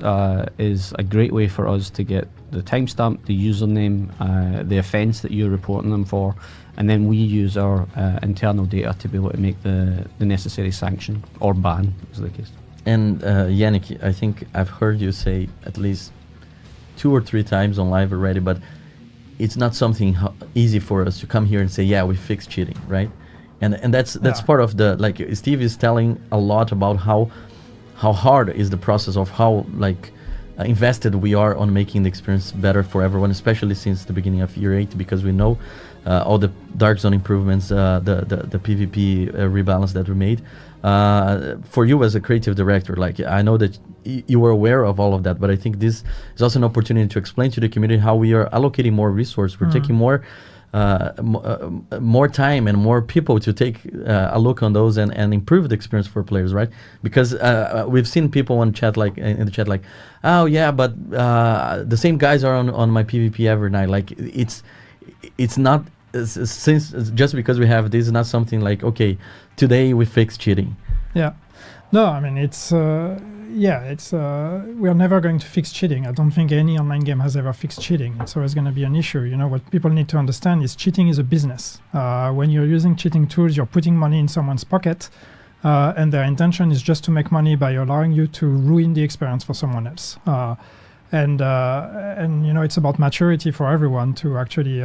is a great way for us to get the timestamp, the username, the offence that you're reporting them for, and then we use our internal data to be able to make the necessary sanction or ban, is the case. And Yannick, I think I've heard you say at least 2 or 3 times on live already, but it's not something easy for us to come here and say, yeah, we fixed cheating, right? And that's part of the, like Steve is telling a lot about how hard is the process of how invested we are on making the experience better for everyone, especially since the beginning of year 8, because we know all the dark zone improvements, the PvP rebalance that we made. For you as a creative director, like I know that you were aware of all of that, but I think this is also an opportunity to explain to the community how we are allocating more resources. We're taking more time and more people to take a look on those and improve the experience for players, right? Because we've seen people in chat, like in the chat, like, oh yeah, but the same guys are on my PvP every night. Like it's not since just because we have this is not something like, okay, today we fix cheating. Yeah, no, I mean it's we are never going to fix cheating. I don't think any online game has ever fixed cheating. It's always going to be an issue. You know, what people need to understand is cheating is a business. When you're using cheating tools, you're putting money in someone's pocket, and their intention is just to make money by allowing you to ruin the experience for someone else. And you know, it's about maturity for everyone to actually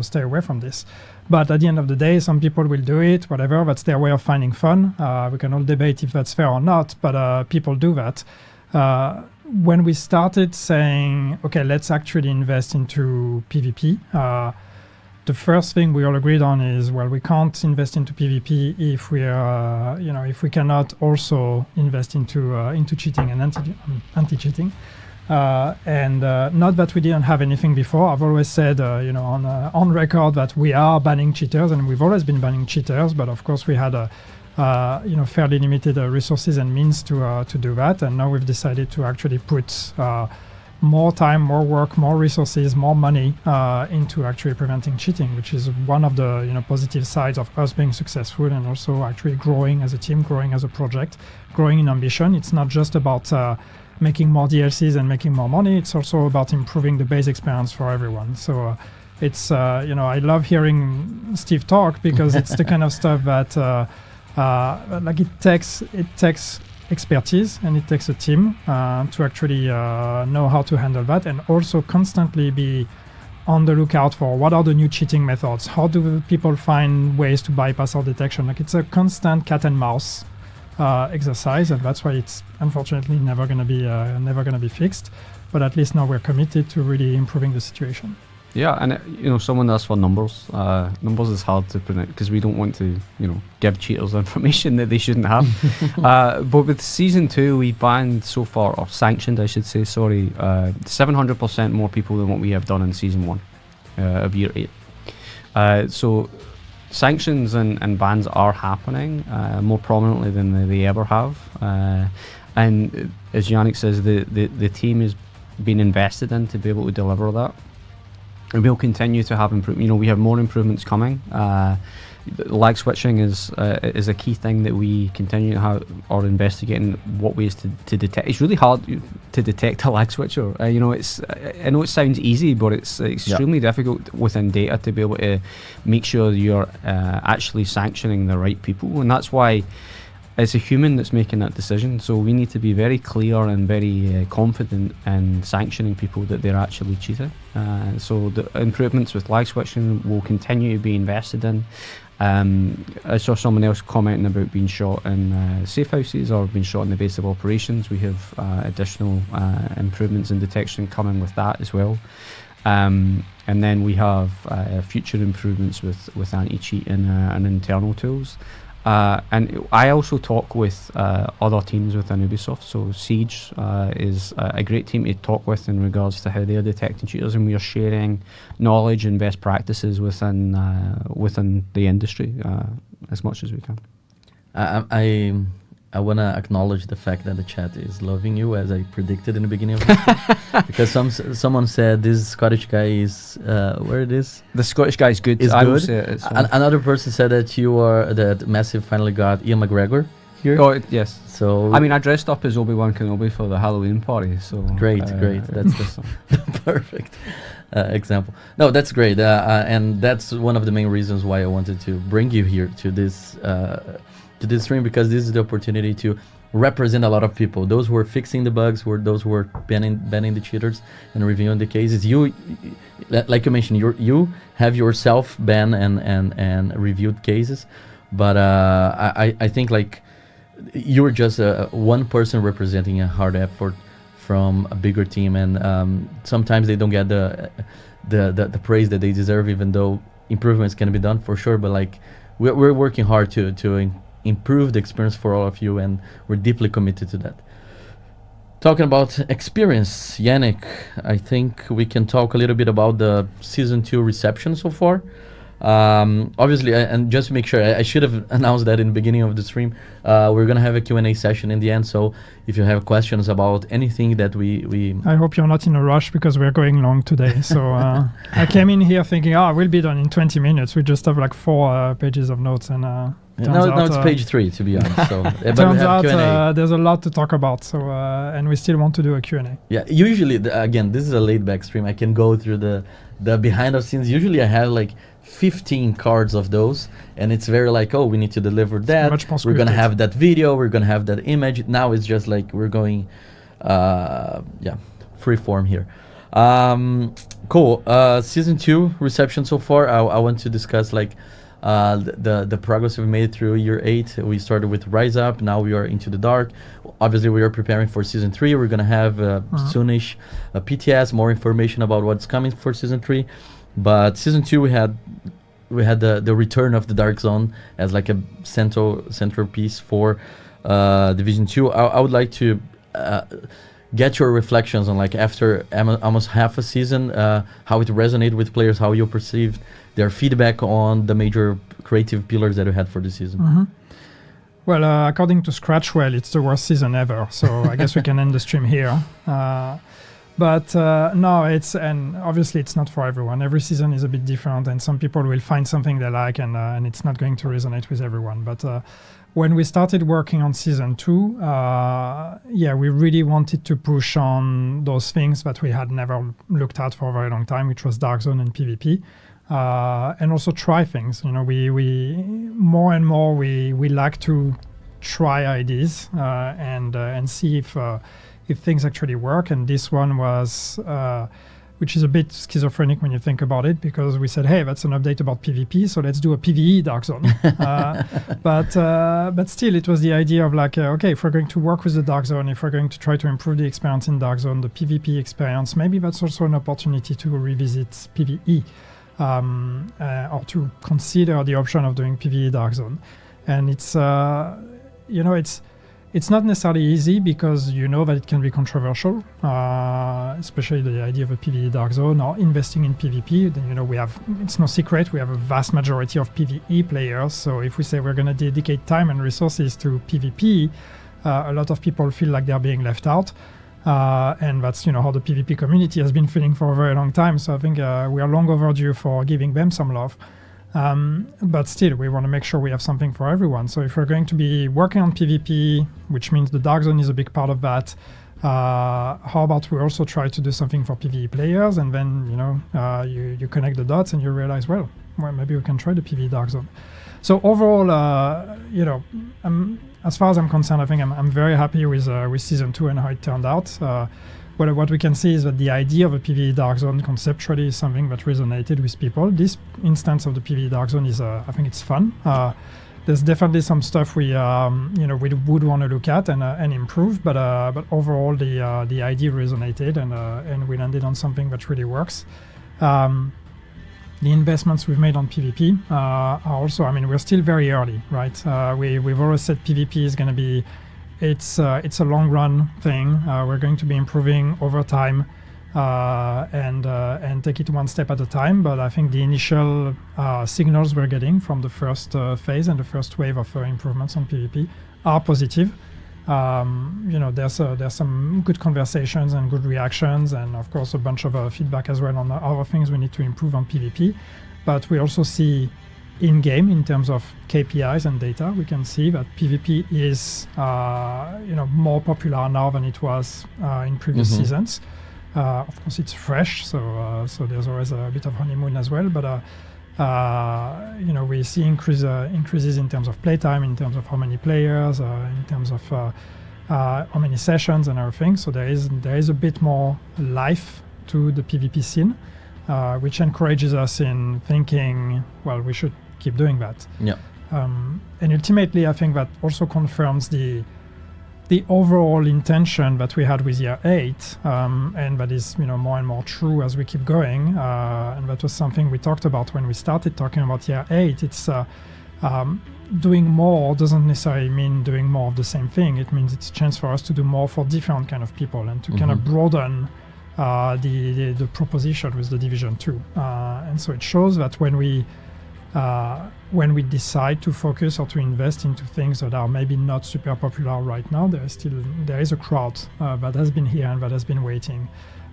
stay away from this. But at the end of the day, some people will do it, whatever. That's their way of finding fun. We can all debate if that's fair or not, but people do that. When we started saying, okay, let's actually invest into PvP, the first thing we all agreed on is, well, we can't invest into PvP if we are, if we cannot also invest into cheating and anti-cheating. And not that we didn't have anything before. I've always said, on record that we are banning cheaters, and we've always been banning cheaters. But of course, we had fairly limited resources and means to do that. And now we've decided to actually put more time, more work, more resources, more money into actually preventing cheating, which is one of the positive sides of us being successful and also actually growing as a team, growing as a project, growing in ambition. It's not just about making more DLCs and making more money. It's also about improving the base experience for everyone. So it's I love hearing Steve talk because it's the kind of stuff that it takes expertise and it takes a team to actually know how to handle that, and also constantly be on the lookout for what are the new cheating methods. How do people find ways to bypass our detection? Like, it's a constant cat and mouse exercise, and that's why it's unfortunately never going to be fixed. But at least now we're committed to really improving the situation. Yeah, and someone asked for numbers. Numbers is hard to predict because we don't want to give cheaters information that they shouldn't have. But with season 2, we banned so far, or sanctioned I should say, 700% more people than what we have done in season 1 of year 8. So sanctions and bans are happening more prominently than they ever have, and as Yannick says, the team is being invested in to be able to deliver that, and we'll continue to have we have more improvements coming. Lag switching is a key thing that we continue to have or investigating what ways to detect. It's really hard to detect a lag switcher. I know it sounds easy, but it's extremely difficult within data to be able to make sure you're actually sanctioning the right people, and that's why it's a human that's making that decision. So we need to be very clear and very confident in sanctioning people that they're actually cheating. So the improvements with lag switching will continue to be invested in. I saw someone else commenting about being shot in safe houses or being shot in the base of operations. We have additional improvements in detection coming with that as well. And then we have future improvements with anti-cheat and internal tools. And I also talk with other teams within Ubisoft. So Siege is a great team to talk with in regards to how they're detecting cheaters, and we are sharing knowledge and best practices within the industry as much as we can. I want to acknowledge the fact that the chat is loving you, as I predicted in the beginning of this, because someone said this Scottish guy is where it is. The Scottish guy is good. Is I good. will say it, Another person said that Massive finally got Ian McGregor here. Oh yes. So I mean, I dressed up as Obi-Wan Kenobi for the Halloween party. So great. That's the perfect example. No, that's great, and that's one of the main reasons why I wanted to bring you here to this stream, because this is the opportunity to represent a lot of people, those who are fixing the bugs, those who are banning the cheaters and reviewing the cases. You, like you mentioned, you have yourself banned and reviewed cases, but I think like you're just one person representing a hard effort from a bigger team, and sometimes they don't get the praise that they deserve, even though improvements can be done for sure. But like we're working hard to improve the experience for all of you, and we're deeply committed to that. Talking about experience, Yannick, I think we can talk a little bit about the Season 2 reception so far. Obviously, and just to make sure, I should have announced that in the beginning of the stream, we're going to have a Q&A session in the end, so if you have questions about anything that we I hope you're not in a rush, because we're going long today. So I came in here thinking, we'll be done in 20 minutes. We just have like 4 pages of notes, and no, it's page 3 to be honest. So, but turns we have Q&A. out there's a lot to talk about. So and we still want to do a Q&A. Yeah, usually again, this is a laid-back stream. I can go through the behind the scenes. Usually I have like 15 cards of those, and it's very like, we need to deliver that. We're gonna have that video. We're gonna have that image. Now it's just like we're going, free form here. Cool. Season 2 reception so far. I want to discuss like the progress we've made through year 8. We started with Rise Up. Now we are into the Dark. Obviously, we are preparing for Season 3. We're gonna have soonish PTS, more information about what's coming for Season 3. But Season 2, we had the return of the Dark Zone as like a central piece for Division 2. I would like to get your reflections on, like, after almost half a season, how it resonated with players, how you perceived their feedback on the major creative pillars that you had for the season. Well, according to Scratchwell, it's the worst season ever. So I guess we can end the stream here. But no, and obviously it's not for everyone. Every season is a bit different, and some people will find something they like, and it's not going to resonate with everyone. But when we started working on Season 2, we really wanted to push on those things that we had never looked at for a very long time, which was Dark Zone and PvP. And also try things. You know, we more and more we like to try ideas and see if things actually work. And this one was, which is a bit schizophrenic when you think about it, because we said, hey, that's an update about PvP, so let's do a PvE Dark Zone. But still, it was the idea of like, okay, if we're going to work with the Dark Zone, if we're going to try to improve the experience in Dark Zone, the PvP experience, maybe that's also an opportunity to revisit PvE. Or to consider the option of doing PvE Dark Zone. And it's, it's not necessarily easy, because you know that it can be controversial, especially the idea of a PvE Dark Zone or investing in PvP. Then, it's no secret, we have a vast majority of PvE players. So if we say we're going to dedicate time and resources to PvP, a lot of people feel like they're being left out. And that's how the PvP community has been feeling for a very long time. So I think we are long overdue for giving them some love. But still, we want to make sure we have something for everyone. So if we're going to be working on PvP, which means the Dark Zone is a big part of that, how about we also try to do something for PvE players? And then you connect the dots and you realize, well, maybe we can try the PvE Dark Zone. So overall, as far as I'm concerned, I think I'm very happy with season 2 and how it turned out. What we can see is that the idea of a PvE Dark Zone conceptually is something that resonated with people. This instance of the PvE Dark Zone is, I think it's fun. There's definitely some stuff we would want to look at and improve, but overall the idea resonated and we landed on something that really works. The investments we've made on PvP are also, I mean, we're still very early, right? We've always said PvP is going to be, it's a long run thing. We're going to be improving over time and take it one step at a time. But I think the initial signals we're getting from the first phase and the first wave of improvements on PvP are positive. There's some good conversations and good reactions, and of course a bunch of feedback as well on other things we need to improve on PvP. But we also see in-game, in terms of KPIs and data, we can see that PvP is more popular now than it was in previous seasons. Of course, it's fresh, so there's always a bit of honeymoon as well. But we see increases in terms of playtime, in terms of how many players, in terms of how many sessions and everything. So there is a bit more life to the PvP scene, which encourages us in thinking, well, we should keep doing that. Yeah. And ultimately, I think that also confirms the overall intention that we had with year 8, and that is more and more true as we keep going. And that was something we talked about when we started talking about year 8. It's doing more doesn't necessarily mean doing more of the same thing. It means it's a chance for us to do more for different kind of people and to kind of broaden the proposition with the Division 2. And so it shows that when we decide to focus or to invest into things that are maybe not super popular right now, there is a crowd that has been here and that has been waiting.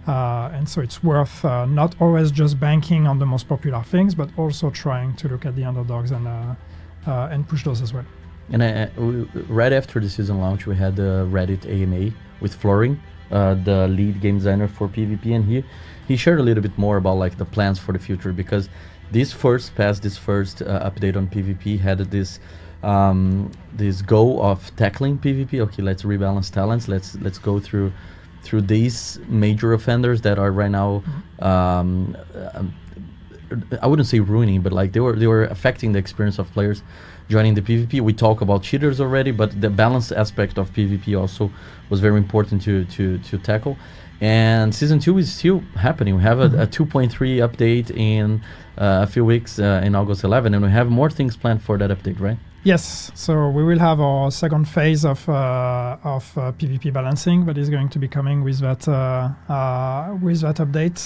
And so it's worth not always just banking on the most popular things, but also trying to look at the underdogs and push those as well. And right after the season launch, we had the Reddit AMA with Florin, the lead game designer for PvP, and he shared a little bit more about like the plans for the future, because this first update on PvP had this goal of tackling PvP. Okay, let's rebalance talents. Let's go through these major offenders that are right now. I wouldn't say ruining, but like they were affecting the experience of players joining the PvP. We talk about cheaters already, but the balance aspect of PvP also was very important to tackle. And season 2 is still happening. We have a 2.3 update in a few weeks in August 11, and we have more things planned for that update, right? Yes, so we will have our second phase of PvP balancing that is going to be coming with that update.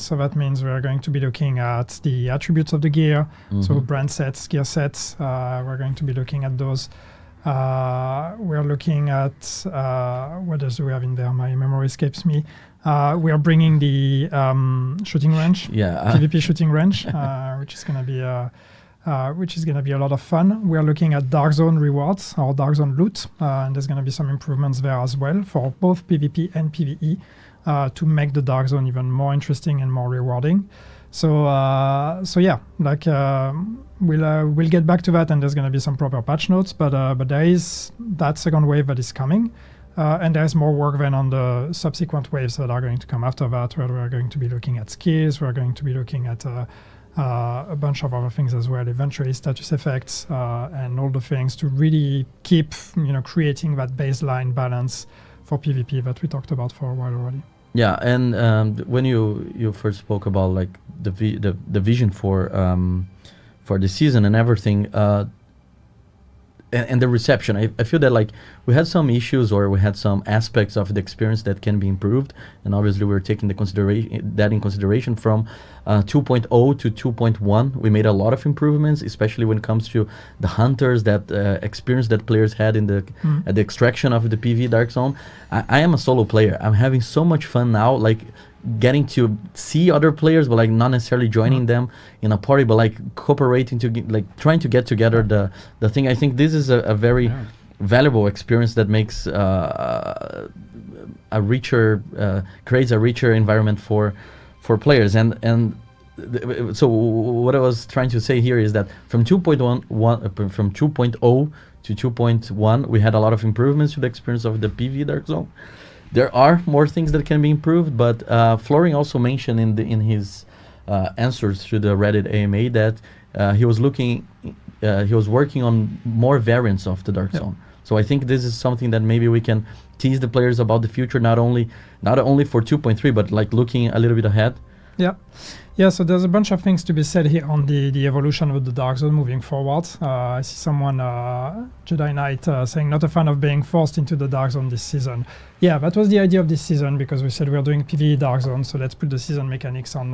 So that means we're going to be looking at the attributes of the gear, so brand sets, gear sets. We're going to be looking at those. We're looking at what else do we have in there? My memory escapes me. We are bringing the shooting range, PvP shooting range, which is going to be a lot of fun. We are looking at Dark Zone rewards or Dark Zone loot, and there's going to be some improvements there as well for both PvP and PvE to make the Dark Zone even more interesting and more rewarding. So yeah, like we'll get back to that, and there's going to be some proper patch notes, but there is that second wave that is coming, and there's more work then on the subsequent waves that are going to come after that, where we're going to be looking at skills, we're going to be looking at a bunch of other things as well, eventually status effects and all the things to really keep creating that baseline balance for PvP that we talked about for a while already. Yeah, and when you first spoke about like the vision for the season and everything, and the reception, I feel that like we had some issues or we had some aspects of the experience that can be improved, and obviously we're taking in consideration from 2.0 to 2.1. We made a lot of improvements, especially when it comes to the hunters, that experience that players had in the at the extraction of the PvE Dark Zone. I am a solo player. I'm having so much fun now, like getting to see other players, but like not necessarily joining them in a party, but like cooperating trying to get together the thing. I think this is a very valuable experience that makes creates a richer environment for players. And so what I was trying to say here is that from 2.0 to 2.1, we had a lot of improvements to the experience of the Pve Dark Zone. There are more things that can be improved, but Florian also mentioned in his answers to the Reddit AMA that he was working on more variants of the Dark Zone. So I think this is something that maybe we can tease the players about the future, not only for 2.3, but like looking a little bit ahead. Yeah, so there's a bunch of things to be said here on the evolution of the Dark Zone moving forward. I see someone, Jedi Knight, saying not a fan of being forced into the Dark Zone this season. Yeah, that was the idea of this season, because we said we're doing PvE Dark Zone, so let's put the season mechanics on,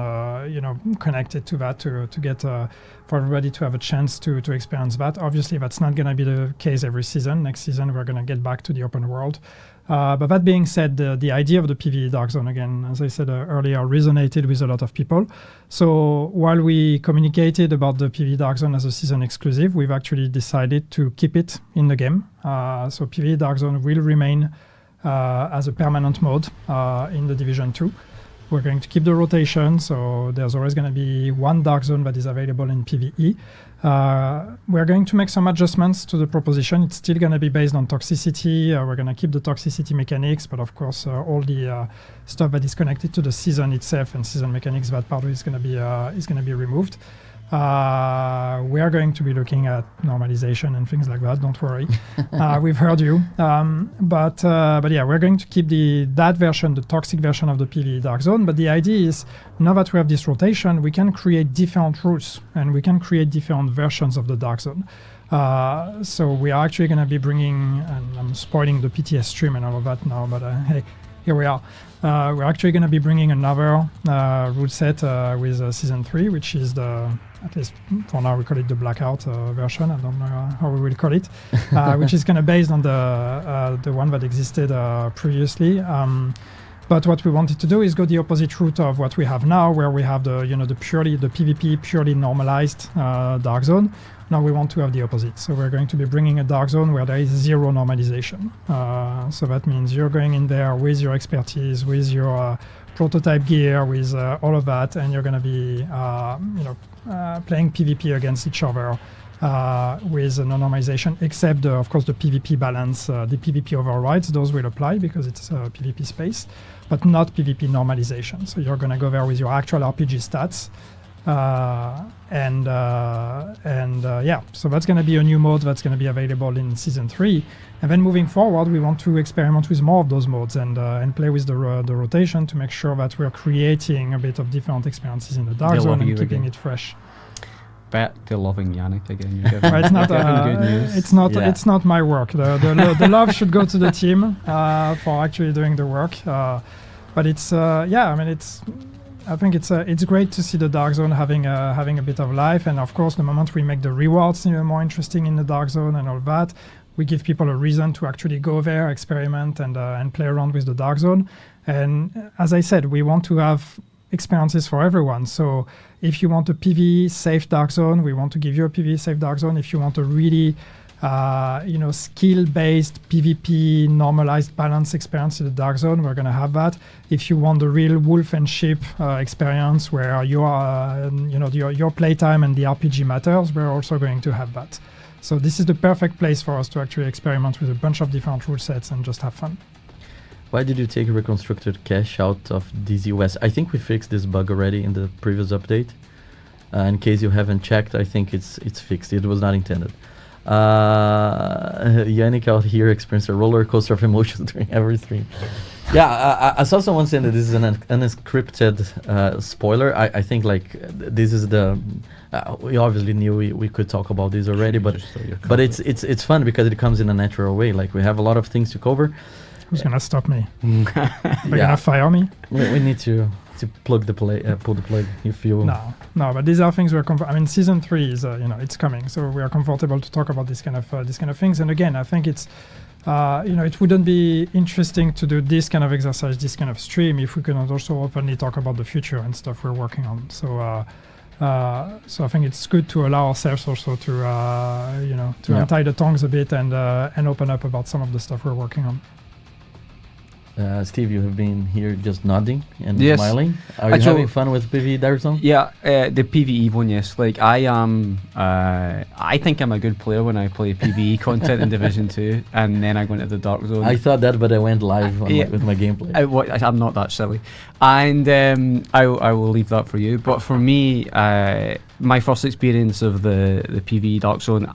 connected to that to get for everybody to have a chance to experience that. Obviously, that's not going to be the case every season. Next season, we're going to get back to the open world. But that being said, the idea of the PvE Dark Zone, again, as I said earlier, resonated with a lot of people. So while we communicated about the PvE Dark Zone as a season exclusive, we've actually decided to keep it in the game. So PvE Dark Zone will remain as a permanent mode in the Division 2. We're going to keep the rotation, so there's always going to be one Dark Zone that is available in PvE. We're going to make some adjustments to the proposition. It's still going to be based on toxicity. We're going to keep the toxicity mechanics, but of course, all the stuff that is connected to the season itself and season mechanics, that part is going to be removed. We are going to be looking at normalization and things like that. Don't worry, we've heard you. But yeah, we're going to keep that version, the toxic version of the PvE Dark Zone. But the idea is, now that we have this rotation, we can create different rules and we can create different versions of the Dark Zone. So we are actually going to be bringing, and I'm spoiling the PTS stream and all of that now, but hey, here we are. We're actually going to be bringing another rule set with Season 3, which is at least for now we call it the Blackout version. I don't know how we will call it, which is kind of based on the one that existed previously. But what we wanted to do is go the opposite route of what we have now, where we have the PvP purely normalized Dark Zone. Now we want to have the opposite. So we're going to be bringing a Dark Zone where there is zero normalization. So that means you're going in there with your expertise, with your prototype gear, with all of that, and you're going to be playing PvP against each other with no normalization, except of course the PvP balance, the PvP overrides, those will apply because it's a PvP space, but not PvP normalization. So you're going to go there with your actual RPG stats. Yeah, so that's going to be a new mode that's going to be available in Season 3. And then moving forward, we want to experiment with more of those modes and play with the rotation to make sure that we're creating a bit of different experiences in the Dark Zone and keeping it fresh. Bet they're loving Yannick again. It's not. Good news. It's not. Yeah. It's not my work. The love should go to the team for actually doing the work. But it's yeah. I mean, I think it's great to see the Dark Zone having a bit of life. And of course, the moment we make the rewards more interesting in the Dark Zone and all that, we give people a reason to actually go there, experiment, and play around with the Dark Zone. And as I said, we want to have experiences for everyone. So if you want a PvE safe Dark Zone, we want to give you a PvE safe Dark Zone. If you want a really skill-based PvP normalized balance experience in the Dark Zone, we're going to have that. If you want the real wolf and sheep experience where your playtime and the RPG matters, we're also going to have that. So this is the perfect place for us to actually experiment with a bunch of different rule sets and just have fun. Why did you take a reconstructed cache out of DZOS? I think we fixed this bug already in the previous update. In case you haven't checked, I think it's fixed. It was not intended. Yannick out here experienced a roller coaster of emotions during every stream. Yeah, I saw someone saying that this is an unscripted spoiler. I think this is the. We obviously knew we could talk about this already, but it's fun because it comes in a natural way. Like we have a lot of things to cover. Who's gonna stop me? They're gonna fire me? We need to pull the plug if you. No, but these are things we're. I mean, Season 3 is it's coming, so we are comfortable to talk about this kind of things. And again, I think it's it wouldn't be interesting to do this kind of exercise, this kind of stream, if we cannot also openly talk about the future and stuff we're working on. So I think it's good to allow ourselves also to untie the tongues a bit and open up about some of the stuff we're working on. Steve, you have been here just nodding and Yes. smiling. Are you So- having fun with Pve Dark Zone? Yeah, the PvE one, yes. Like I am, I think I'm a good player when I play PvE content in Division 2, and then I go into the Dark Zone. I thought that, but I went live on Yeah. with my gameplay. I'm not that silly, and I will leave that for you. But for me, my first experience of the PvE Dark Zone,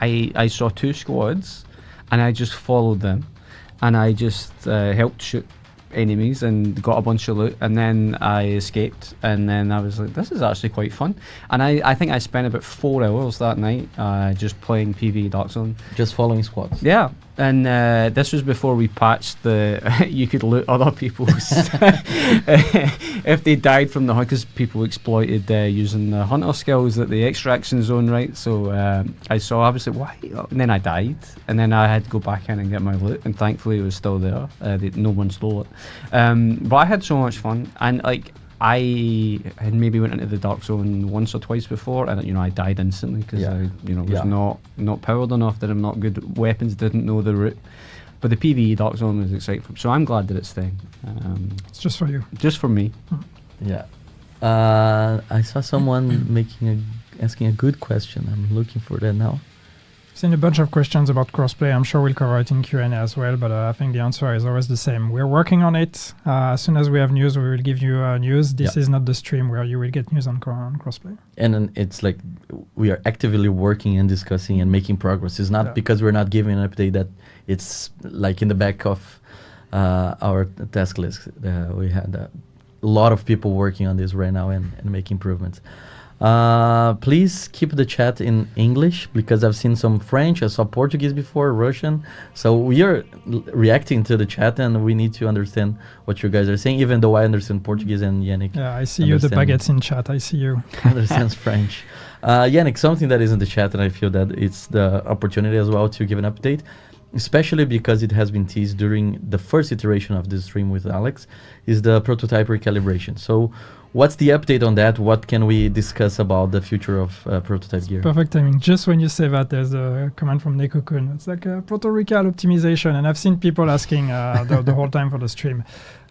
I saw 2 squads, and I just followed them, and I just helped shoot enemies and got a bunch of loot, and then I escaped, and then I was like, this is actually quite fun. And I think I spent about 4 hours that night just playing PvE Dark Zone. Just following squads. Yeah, and this was before we patched the you could loot other people's if they died from the hunt, because people exploited using the hunter skills at the extraction zone, right? So I was like, why? And then I died, and then I had to go back in and get my loot, and thankfully it was still there. No one stole it. But I had so much fun, and like I had maybe went into the Dark Zone once or twice before, and I died instantly because I was not powered enough, didn't have not good weapons, didn't know the route. But the PvE Dark Zone was exciting, so I'm glad that it's staying. It's just for you. Just for me. Yeah. I saw someone asking a good question. I'm looking for that now. Seen a bunch of questions about crossplay. I'm sure we'll cover it in Q&A as well, but I think the answer is always the same. We're working on it. As soon as we have news, we will give you news. This is not the stream where you will get news on crossplay. And then it's like we are actively working and discussing and making progress. It's not because we're not giving an update that it's like in the back of our task list. We had a lot of people working on this right now and making improvements. Please keep the chat in English, because I've seen some French, I saw Portuguese before, Russian. So we are reacting to the chat, and we need to understand what you guys are saying, even though I understand Portuguese and Yannick. Yeah, I see you, the baguettes in chat. I see you. Understands French. Yannick, something that is in the chat, and I feel that it's the opportunity as well to give an update, especially because it has been teased during the first iteration of this stream with Alex, is the prototype recalibration. So what's the update on that? What can we discuss about the future of prototype gear? Perfect timing. Just when you say that, there's a comment from Nekokun. It's like a proto recal optimization, and I've seen people asking the whole time for the stream.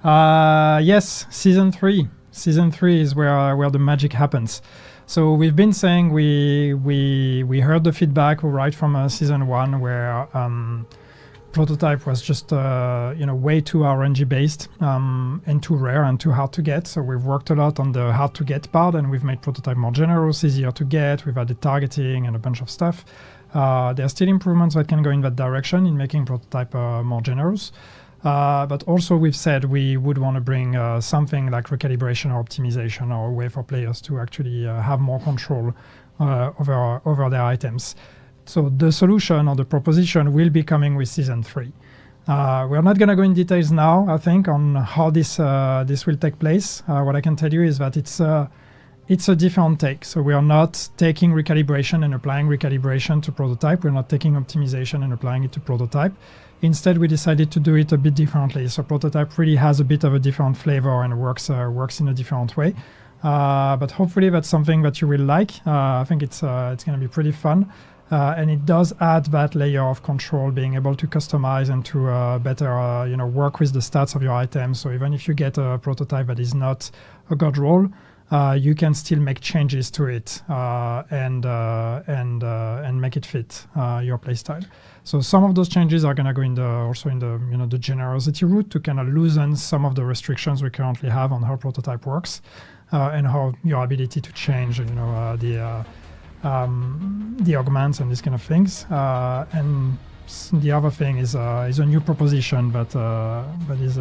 Yes, season 3. Season 3 is where the magic happens. So we've been saying we heard the feedback right from season 1, where prototype was just way too RNG based and too rare and too hard to get. So we've worked a lot on the hard to get part, and we've made prototype more generous, easier to get. We've added targeting and a bunch of stuff. There are still improvements that can go in that direction in making prototype more generous. But also we've said we would want to bring something like recalibration or optimization, or a way for players to actually have more control over their items. So the solution or the proposition will be coming with season 3. We're not going to go in details now, I think, on how this will take place. What I can tell you is that it's a different take. So we are not taking recalibration and applying recalibration to prototype. We're not taking optimization and applying it to prototype. Instead, we decided to do it a bit differently. So prototype really has a bit of a different flavor and works in a different way. But hopefully that's something that you will like. I think it's going to be pretty fun. And it does add that layer of control, being able to customize and to better work with the stats of your items. So even if you get a prototype that is not a god roll, you can still make changes to it and make it fit your playstyle. So some of those changes are going to go also in the generosity route, to kind of loosen some of the restrictions we currently have on how prototype works, and how your ability to change the augments and these kind of things. And the other thing is a new proposition that is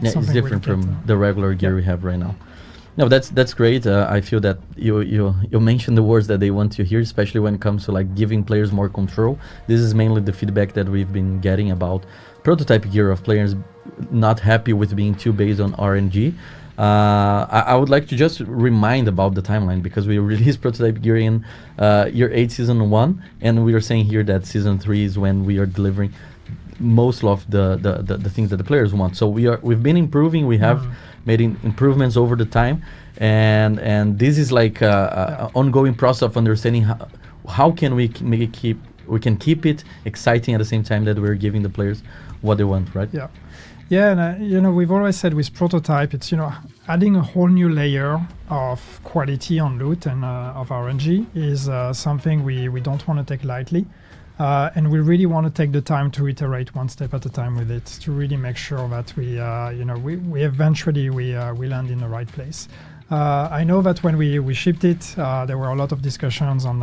it's different from the regular gear we have right now. No, that's great. I feel that you mentioned the words that they want to hear, especially when it comes to like giving players more control. This is mainly the feedback that we've been getting about prototype gear, of players not happy with being too based on RNG. I would like to just remind about the timeline, because we released prototype gear in year 8 season 1, and we are saying here that season 3 is when we are delivering most of the things that the players want. So we've been improving. We have made improvements over the time, and this is like a ongoing process of understanding how can we keep it exciting at the same time that we're giving the players what they want, right? Yeah. Yeah, and we've always said with prototype, it's adding a whole new layer of quality on loot and of RNG is something we don't want to take lightly, and we really want to take the time to iterate one step at a time with it to really make sure that we eventually land in the right place. I know that when we shipped it, there were a lot of discussions on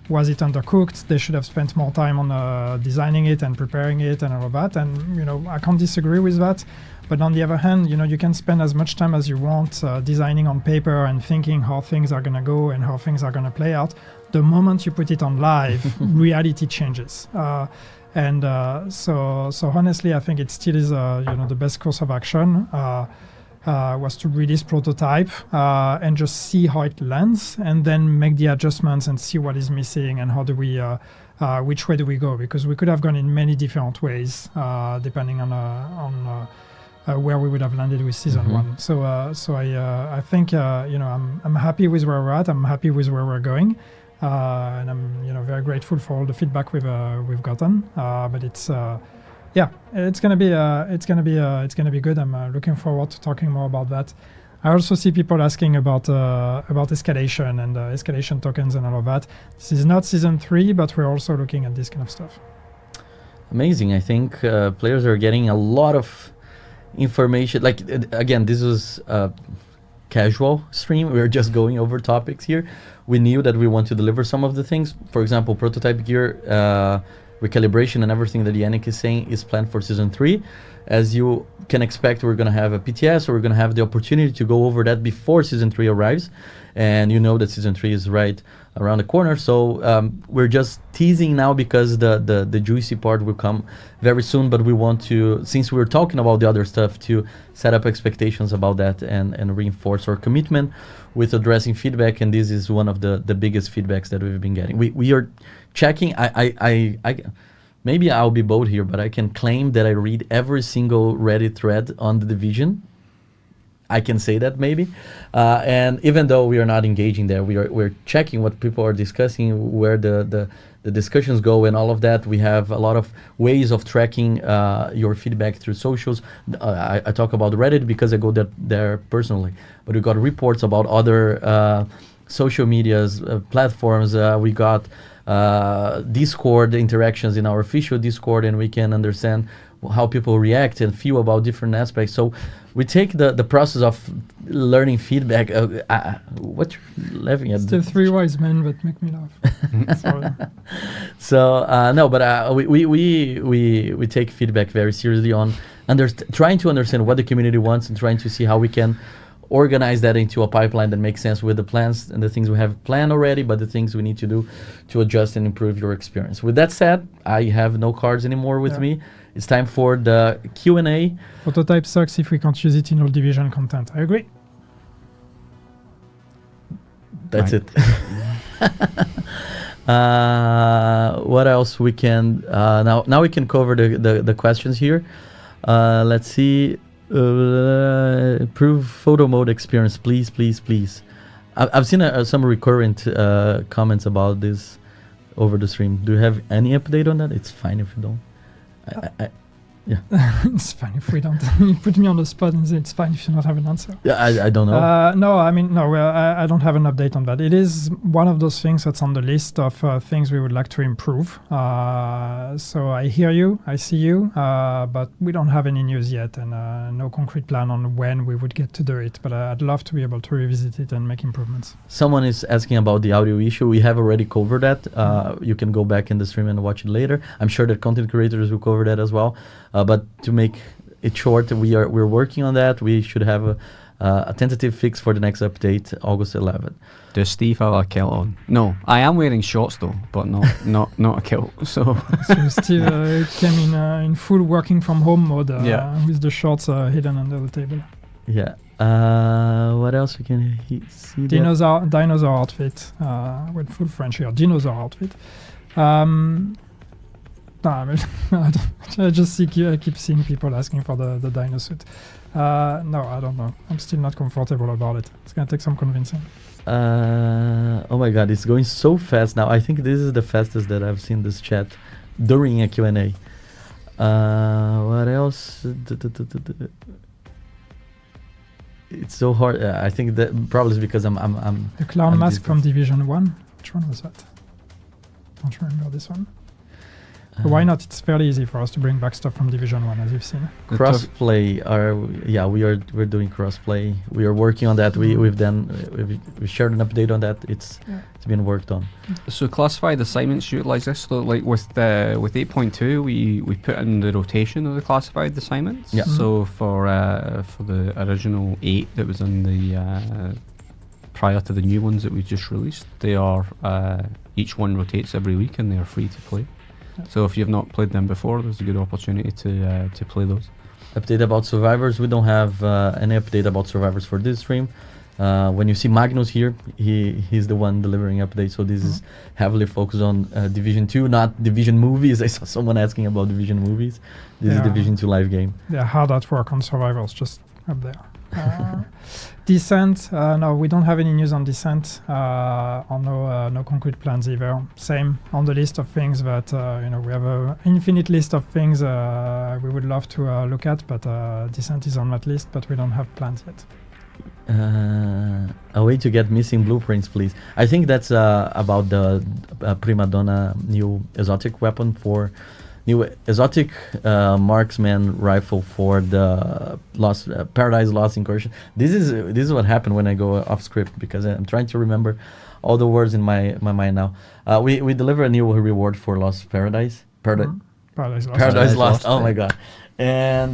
was it undercooked? They should have spent more time on designing it and preparing it and all of that. And I can't disagree with that. But on the other hand, you can spend as much time as you want designing on paper and thinking how things are gonna go and how things are gonna play out. The moment you put it on live, reality changes. So honestly, I think it still is the best course of action. Was to release prototype and just see how it lands, and then make the adjustments and see what is missing and how do we, which way do we go? Because we could have gone in many different ways depending on where we would have landed with season one. So I think I'm happy with where we're at. I'm happy with where we're going, and I'm very grateful for all the feedback we've gotten. But it's. Yeah, it's gonna be good. I'm looking forward to talking more about that. I also see people asking about escalation and escalation tokens and all of that. This is not season 3, but we're also looking at this kind of stuff. Amazing. I think players are getting a lot of information. Again, this was a casual stream. We're just going over topics here. We knew that we want to deliver some of the things. For example, prototype gear. Recalibration and everything that Yannick is saying is planned for season 3. As you can expect, we're going to have a PTS, or we're going to have the opportunity to go over that before season 3 arrives. And that season 3 is right around the corner. So we're just teasing now because the juicy part will come very soon. But we want to, since we're talking about the other stuff, to set up expectations about that and reinforce our commitment with addressing feedback. And this is one of the biggest feedbacks that we've been getting. We are checking. I maybe I'll be bold here, but I can claim that I read every single Reddit thread on the Division. I can say that maybe, and even though we are not engaging there, we're checking what people are discussing, where the discussions go, and all of that. We have a lot of ways of tracking your feedback through socials. I talk about Reddit because I go there personally, but we got reports about other social medias platforms. We got Discord interactions in our official Discord, and we can understand how people react and feel about different aspects. So we take the process of learning feedback. What you're laughing at? It's the 3 wise men that make me laugh. Sorry. So no, but we take feedback very seriously on trying to understand what the community wants and trying to see how we can organize that into a pipeline that makes sense with the plans and the things we have planned already, but the things we need to do to adjust and improve your experience. With that said, I have no cards anymore with me. It's time for the Q&A. Prototype sucks if we can't use it in all Division content. I agree. That's it. What else we can... now we can cover the questions here. Let's see. Improve photo mode experience, please. I've seen some recurrent comments about this over the stream. Do you have any update on that? It's fine if you don't. Yeah. It's fine if we don't. You put me on the spot and say it's fine if you don't have an answer. Yeah, I don't know. No, I don't have an update on that. It is one of those things that's on the list of things we would like to improve. So I hear you, I see you, but we don't have any news yet and no concrete plan on when we would get to do it. But I'd love to be able to revisit it and make improvements. Someone is asking about the audio issue. We have already covered that. You can go back in the stream and watch it later. I'm sure that content creators will cover that as well. But to make it short, we're working on that. We should have a tentative fix for the next update, August 11th. Does Steve have a kilt on? No, I am wearing shorts though, but not a kilt. So Steve came in full working from home mode with the shorts hidden under the table. Yeah. What else we can see? Dinosaur outfit. With full French here. Dinosaur outfit. I just keep seeing people asking for the dino suit. No, I don't know. I'm still not comfortable about it. It's gonna take some convincing. Oh my god, it's going so fast now. I think this is the fastest that I've seen this chat during a Q&A. What else? It's so hard. I think that probably is because I'm The clown I'm mask from distant. Division 1. Which one was that? Don't remember this one. But why not? It's fairly easy for us to bring back stuff from Division 1, as you've seen. Crossplay. We're doing crossplay. We are working on that. We've shared an update on that. It's been worked on. So classified assignments utilize this. So like with 8.2, we put in the rotation of the classified assignments. Yeah. So for the original 8 that was in the prior to the new ones that we just released, they are each one rotates every week and they are free to play. So if you've not played them before, there's a good opportunity to play those. Update about survivors. We don't have any update about survivors for this stream. When you see Magnus here, he's the one delivering updates. So this is heavily focused on Division 2, not Division movies. I saw someone asking about Division movies. This is Division 2 live game. They're hard at work on survivors, just up there. Descent, no, we don't have any news on Descent, or no concrete plans either. Same on the list of things that we have an infinite list of things we would love to look at, but Descent is on that list, but we don't have plans yet. A way to get missing blueprints, please. I think that's about the Prima Donna new exotic weapon for new exotic marksman rifle for the Paradise Lost incursion. This is what happened when I go off script, because I'm trying to remember all the words in my mind now. We deliver a new reward for Lost Paradise. Paradise Lost. Oh my god. And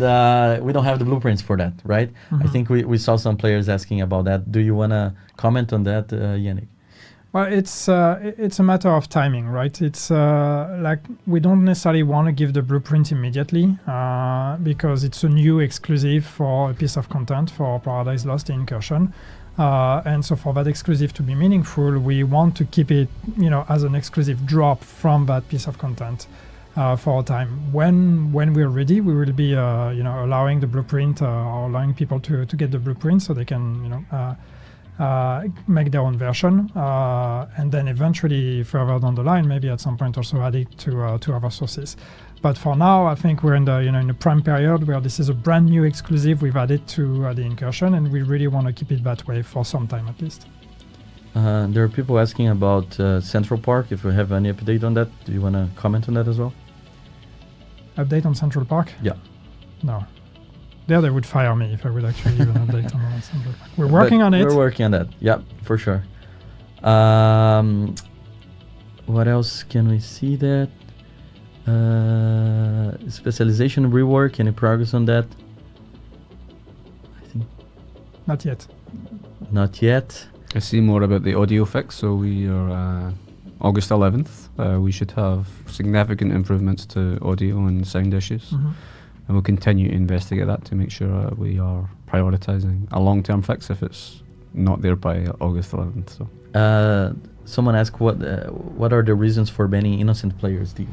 we don't have the blueprints for that, right? I think we saw some players asking about that. Do you want to comment on that, Yannick? Well, it's a matter of timing, right? It's like we don't necessarily want to give the blueprint immediately because it's a new exclusive for a piece of content for Paradise Lost Incursion. And so for that exclusive to be meaningful, we want to keep it, as an exclusive drop from that piece of content for a time. When we're ready, we will be, allowing the blueprint or allowing people to get the blueprint so they can, make their own version, and then eventually further down the line, maybe at some point also add it to other sources. But for now, I think we're in the prime period where this is a brand new exclusive we've added to the incursion, and we really want to keep it that way for some time at least. There are people asking about Central Park. If we have any update on that, do you want to comment on that as well? Update on Central Park? Yeah. No. There they would fire me if I would actually give an update on Central Park. We're working on it. We're working on that. Yeah, for sure. What else can we see that? Specialization rework. Any progress on that? I think Not yet. not yet. I see more about the audio fix. So we are August 11th. We should have significant improvements to audio and sound issues. And we'll continue to investigate that to make sure we are prioritizing a long-term fix if it's not there by August 11th. So, Someone asked what are the reasons for banning innocent players, Steve?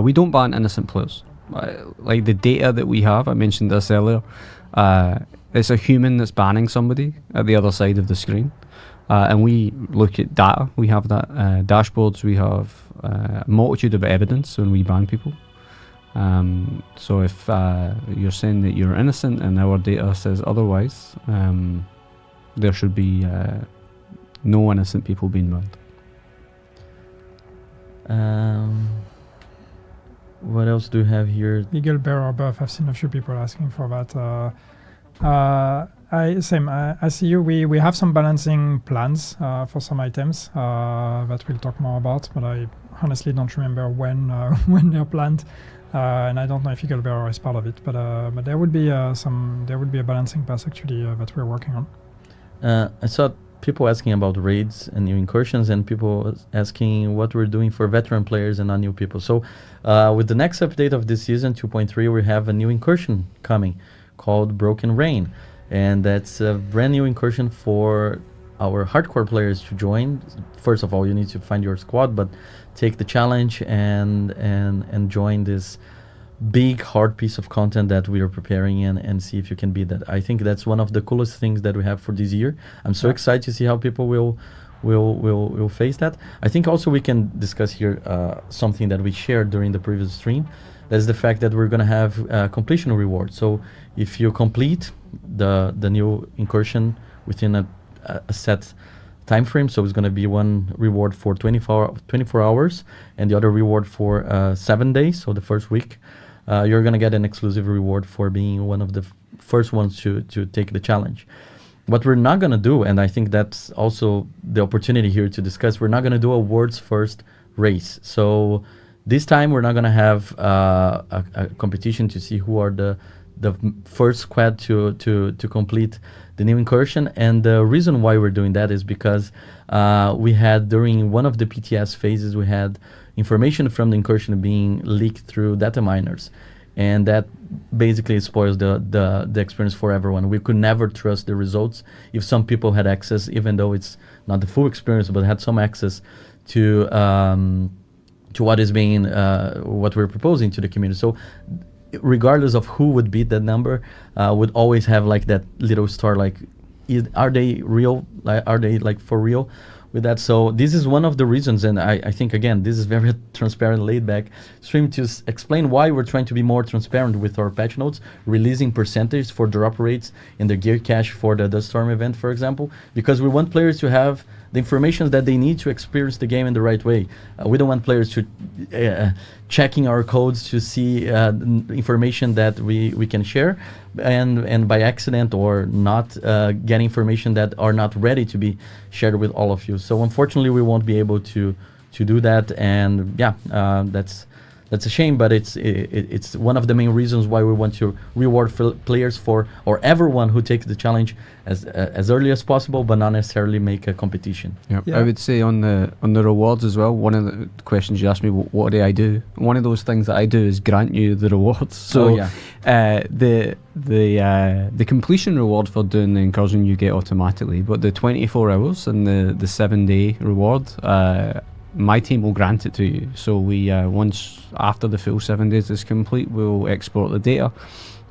we don't ban innocent players. Like the data that we have, I mentioned this earlier. It's a human that's banning somebody at the other side of the screen, and we look at data. We have that dashboards. We have a multitude of evidence when we ban people. So if you're saying that you're innocent and our data says otherwise, there should be no innocent people being banned. What else do you have here? Eagle Bearer buff. I've seen a few people asking for that. I see you. We have some balancing plans for some items that we'll talk more about, but I honestly don't remember when they're planned. And I don't know if Eagle Bearer is part of it, but there would be a balancing pass actually that we're working on. I saw people asking about raids and new incursions, and people asking what we're doing for veteran players and non-new people. So with the next update of this season 2.3, we have a new incursion coming called Broken Rain, and that's a brand new incursion for our hardcore players to join. First of all, you need to find your squad, but take the challenge and join this big hard piece of content that we are preparing and see if you can beat that. I think that's one of the coolest things that we have for this year. I'm so excited to see how people will face that. I think also we can discuss here something that we shared during the previous stream. that's the fact that we're gonna have completion reward. So if you complete the new incursion within a set time frame, so it's gonna be one reward for 24 hours and the other reward for 7 days. So the first week, you're gonna get an exclusive reward for being one of the first ones to take the challenge. What we're not gonna do, and I think that's also the opportunity here to discuss, we're not gonna do a world's first race. So this time we're not gonna have a competition to see who are the first squad to complete the new incursion. And the reason why we're doing that is because we had, during one of the PTS phases, we had information from the incursion being leaked through data miners. And that basically spoils the experience for everyone. We could never trust the results if some people had access, even though it's not the full experience, but had some access to what is being, what we're proposing to the community. So regardless of who would beat that number, would always have like that little star, like, are they real? Like, are they like for real with that? So this is one of the reasons, and I think, again, this is very transparent, laid back stream to explain why we're trying to be more transparent with our patch notes, releasing percentage for drop rates in the gear cache for the Dust Storm event, for example, because we want players to have the information that they need to experience the game in the right way. We don't want players to checking our codes to see information that we can share, and by accident or not get information that are not ready to be shared with all of you. So unfortunately, we won't be able to do that, and yeah, that's a shame. But it's one of the main reasons why we want to reward players for, or everyone who takes the challenge as early as possible, but not necessarily make a competition. Yep. Yeah. I would say on the rewards as well, one of the questions you asked me, what do I do? One of those things that I do is grant you the rewards. So the completion reward for doing the incursion you get automatically, but the 24 hours and the 7-day reward, my team will grant it to you. So we once after the full 7 days is complete, we'll export the data,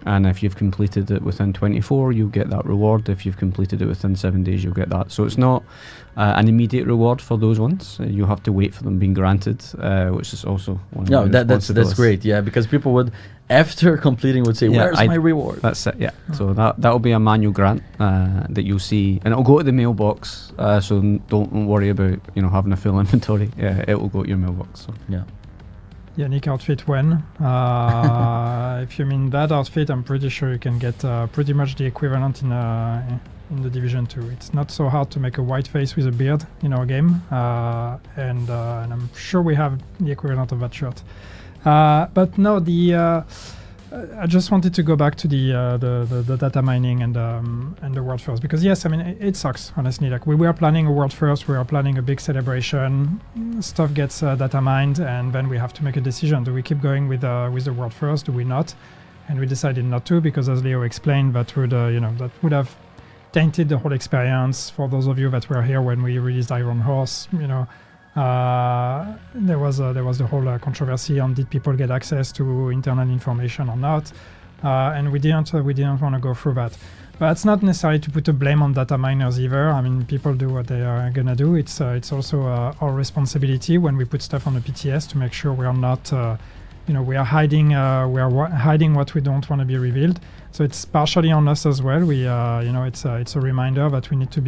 and if you've completed it within 24, you'll get that reward. If you've completed it within 7 days, you'll get that. So it's not an immediate reward for those ones. You have to wait for them being granted, which is also one of the that's great. Yeah, because people would, after completing, would say, "Where's my reward?" That's it. Yeah. So that'll be a manual grant that you'll see, and it'll go to the mailbox. So don't worry about having a full inventory. It will go to your mailbox. So. Yeah. Unique outfit when? If you mean that outfit, I'm pretty sure you can get pretty much the equivalent in the Division 2. It's not so hard to make a white face with a beard in our game, and I'm sure we have the equivalent of that shirt. But no, I just wanted to go back to the data mining and the world first, because yes, I mean it sucks, honestly. Like, we were planning a world first, we were planning a big celebration, stuff gets data mined, and then we have to make a decision: do we keep going with the world first? Do we not? And we decided not to, because as Leo explained, that would have tainted the whole experience. For those of you that were here when we released Iron Horse, there was the whole controversy on did people get access to internal information or not, and we didn't want to go through that. But it's not necessary to put a blame on data miners either. I mean, people do what they are gonna do. It's also our responsibility when we put stuff on the PTS to make sure we are not we are hiding hiding what we don't want to be revealed. So it's partially on us as well. We it's a reminder that we need to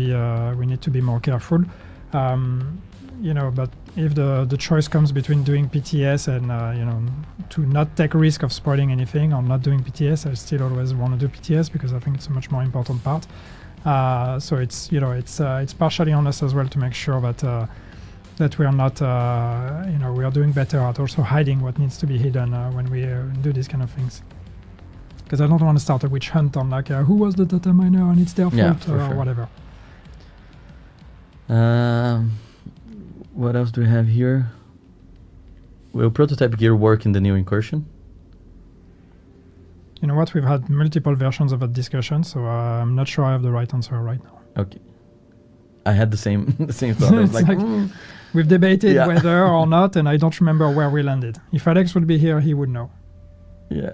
be more careful. But if the choice comes between doing PTS and to not take risk of spoiling anything or not doing PTS, I still always want to do PTS because I think it's a much more important part. So it's partially on us as well to make sure that we are not we are doing better at also hiding what needs to be hidden when we do these kind of things. Because I don't want to start a witch hunt on like who was the data miner and it's their fault or whatever. What else do we have here? Will prototype gear work in the new incursion? You know what? We've had multiple versions of that discussion, so I'm not sure I have the right answer right now. Okay. I had the same thought. I was like, we've debated whether or not, and I don't remember where we landed. If Alex would be here, he would know. Yeah.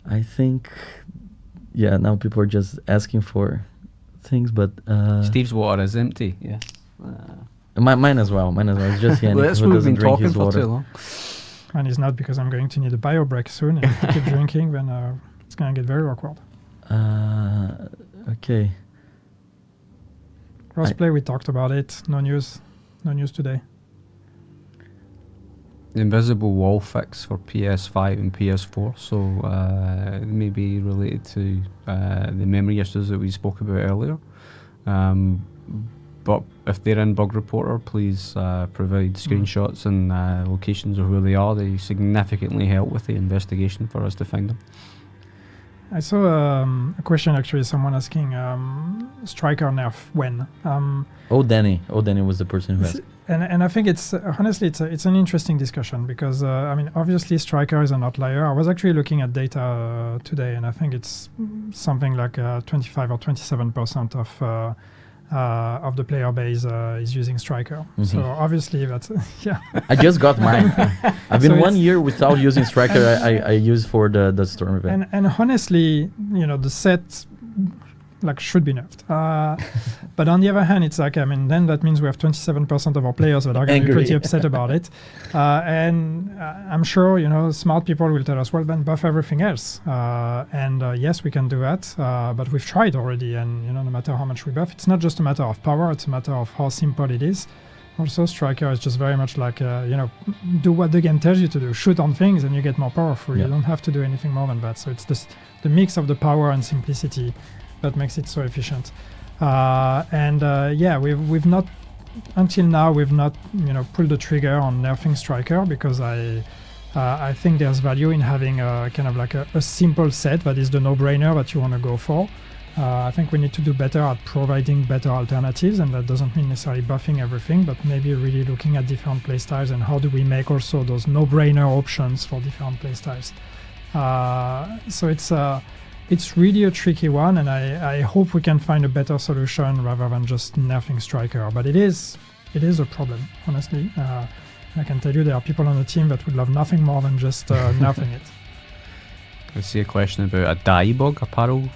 I think, now people are just asking for things, but Steve's water is empty. Yeah. Mine as well. It's just Yannick Well, that's who what we've doesn't been drink talking his for water. too long. And it's not because I'm going to need a bio break soon. And if I keep drinking, then it's going to get very awkward. Okay. Crossplay, we talked about it. No news today. The invisible wall fix for PS5 and PS4, so it may be related to the memory issues that we spoke about earlier. But if they're in Bug Reporter, please provide screenshots and locations of where they are. They significantly help with the investigation for us to find them. I saw a question actually, someone asking Striker nerf when. Danny was the person who asked. And I think it's honestly it's an interesting discussion because I mean obviously Striker is an outlier. I was actually looking at data today, and I think it's something like 25 or 27% of the player base is using Striker. So obviously that's yeah. I just got mine. I've been So 1 year without using Striker. I use for the storm event. And honestly, the set should be nerfed. But on the other hand, it's like, I mean, then that means we have 27% of our players that are going to be pretty upset about it. And I'm sure, smart people will tell us, well, then buff everything else. And yes, we can do that. But we've tried already. And, no matter how much we buff, it's not just a matter of power. It's a matter of how simple it is. Also, Striker is just very much like, do what the game tells you to do. Shoot on things and you get more powerful. Yeah. You don't have to do anything more than that. So it's the mix of the power and simplicity that makes it so efficient. We've not, until now, pulled the trigger on nerfing Striker because I think there's value in having a simple set that is the no-brainer that you want to go for. I think we need to do better at providing better alternatives, and that doesn't mean necessarily buffing everything, but maybe really looking at different playstyles and how do we make also those no-brainer options for different playstyles. So it's really a tricky one, and I hope we can find a better solution rather than just nerfing Striker. But it is a problem, honestly. I can tell you there are people on the team that would love nothing more than just nerfing it. I see a question about a dye bug, a parallel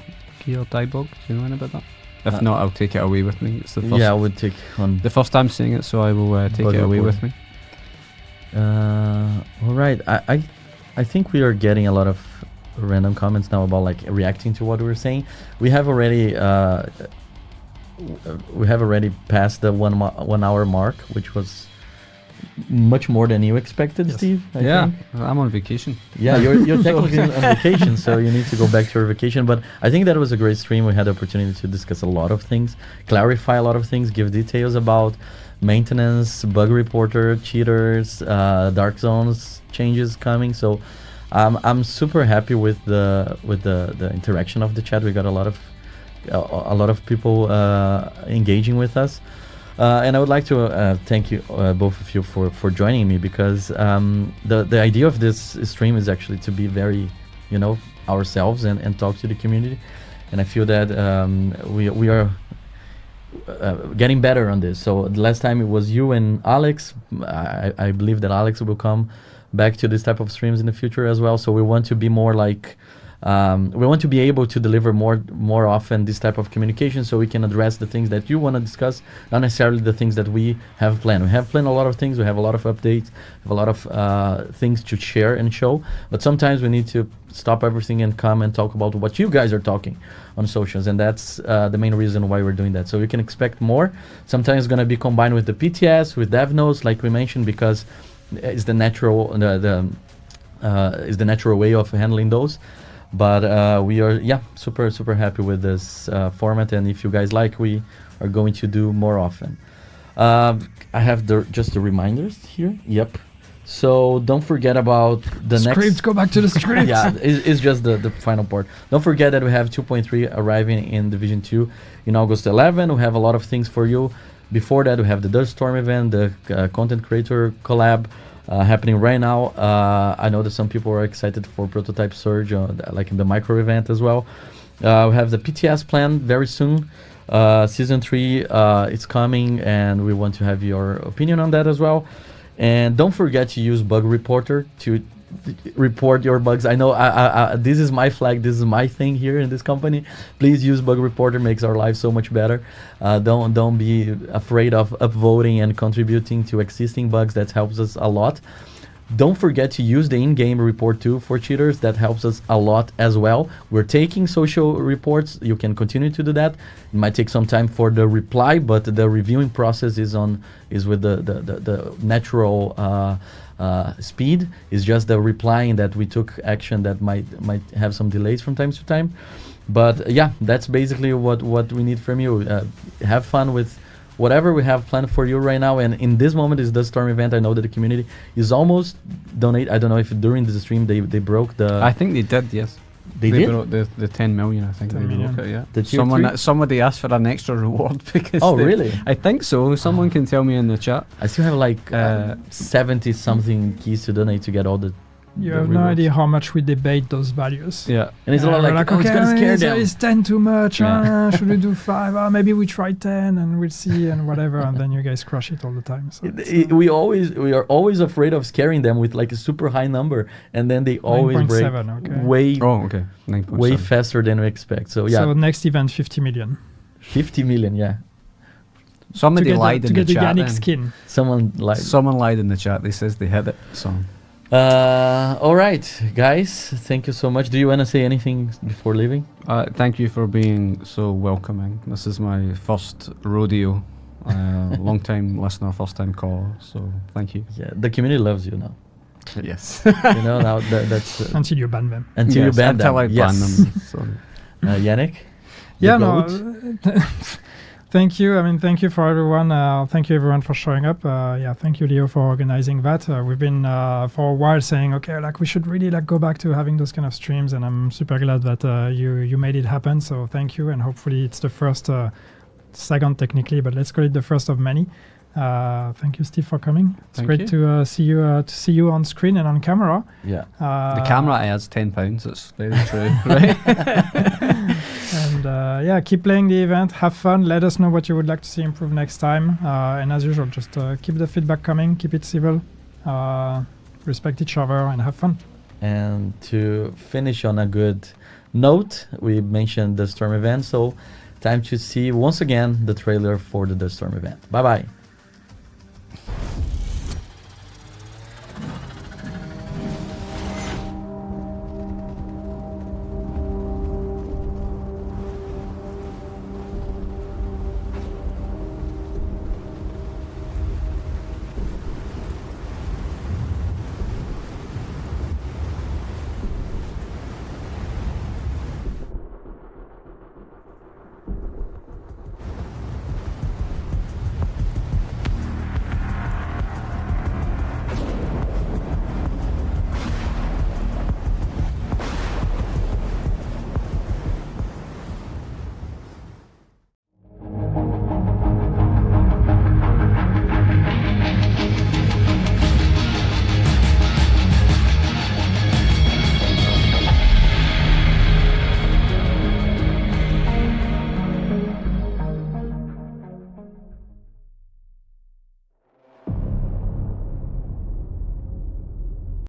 gear dye bug. Do you know anything about that? If not, I'll take it away with me. It's the first. Yeah, I would take on the first time seeing it, so I will take it away with me. All right. I think we are getting a lot of random comments now about reacting to what we were saying. We have already passed the 1 hour mark, which was much more than you expected, yes. Steve. I think. I'm on vacation. Yeah, you're technically on vacation, so you need to go back to your vacation. But I think that was a great stream. We had the opportunity to discuss a lot of things, clarify a lot of things, give details about maintenance, bug reporter, cheaters, dark zones changes coming. So I'm super happy with the interaction of the chat. We got a lot of people engaging with us. And I would like to thank you, both of you, for joining me, because the idea of this stream is actually to be very, ourselves and talk to the community. And I feel that we are getting better on this. So the last time it was you and Alex. I believe that Alex will come back to this type of streams in the future as well. So we want to be more like, we want to be able to deliver more often this type of communication, so we can address the things that you want to discuss, not necessarily the things that we have planned. We have planned a lot of things. We have a lot of updates, have a lot of things to share and show. But sometimes we need to stop everything and come and talk about what you guys are talking on socials, and that's the main reason why we're doing that. So you can expect more. Sometimes it's going to be combined with the PTS, with dev notes, like we mentioned, because it's the natural is the natural way of handling those. But we are super happy with this format, and if you guys like, we are going to do more often. I have just the reminders here. Yep. So don't forget about the next script. Go back to the script. Yeah, it's just the final part. Don't forget that we have 2.3 arriving in Division 2 in August 11. We have a lot of things for you. Before that, we have the Dust Storm event, the content creator collab happening right now. I know that some people are excited for Prototype Surge, like in the micro event as well. We have the PTS planned very soon. Season 3 is coming, and we want to have your opinion on that as well. And don't forget to use Bug Reporter to report your bugs. I know this is my flag. This is my thing here in this company. Please use Bug Reporter. Makes our life so much better. Don't be afraid of upvoting and contributing to existing bugs. That helps us a lot. Don't forget to use the in-game report too for cheaters. That helps us a lot as well. We're taking social reports. You can continue to do that. It might take some time for the reply, but the reviewing process is with the natural speed. It's just the replying that we took action that might have some delays from time to time. But yeah, that's basically what we need from you. Have fun with whatever we have planned for you right now, and in this moment is the Storm event. I know that the community is almost donate. I don't know if during the stream they broke the. I think they did. Yes, they did broke the 10 million. I think 10 they million. broke it. Yeah. The Somebody asked for an extra reward because. Oh really? I think so. Someone can tell me in the chat. I still have like 70 something keys to donate to get all the. You have no idea how much we debate those values. Yeah, and it's a lot like, oh, okay, it's gonna scare them. Is 10 too much? Yeah. Should we do 5? Maybe we try 10 and we'll see and whatever. And then you guys crush it all the time. So we are always afraid of scaring them with like a super high number, and then they always break 9.7, way 9.7. way faster than we expect. So yeah, so next event 50 million. 50 million, yeah. Somebody lied in the to get chat. the skin. Someone lied in the chat. They says they hit it. So. All right, guys. Thank you so much. Do you want to say anything before leaving? Thank you for being so welcoming. This is my first rodeo. Long time listener, first time caller. So thank you. Yeah, the community loves you now. Yes. You know now that's Until you ban them. until you ban them. Until I ban them. So. Yannick. Yeah, no. Thank you. I mean, thank you for everyone. Thank you everyone for showing up. Yeah, thank you, Leo, for organizing that. We've been for a while saying, okay, like we should really like go back to having those kind of streams, and I'm super glad that you made it happen. So thank you, and hopefully it's the first, second technically, but let's call it the first of many. Thank you, Steve, for coming. It's great to see you on screen and on camera. Yeah. The camera adds £10. It's very true, right? And yeah, keep playing the event. Have fun. Let us know what you would like to see improve next time. And as usual, just keep the feedback coming. Keep it civil. Respect each other and have fun. And to finish on a good note, we mentioned the Storm event, so time to see once again the trailer for the Storm event. Bye bye.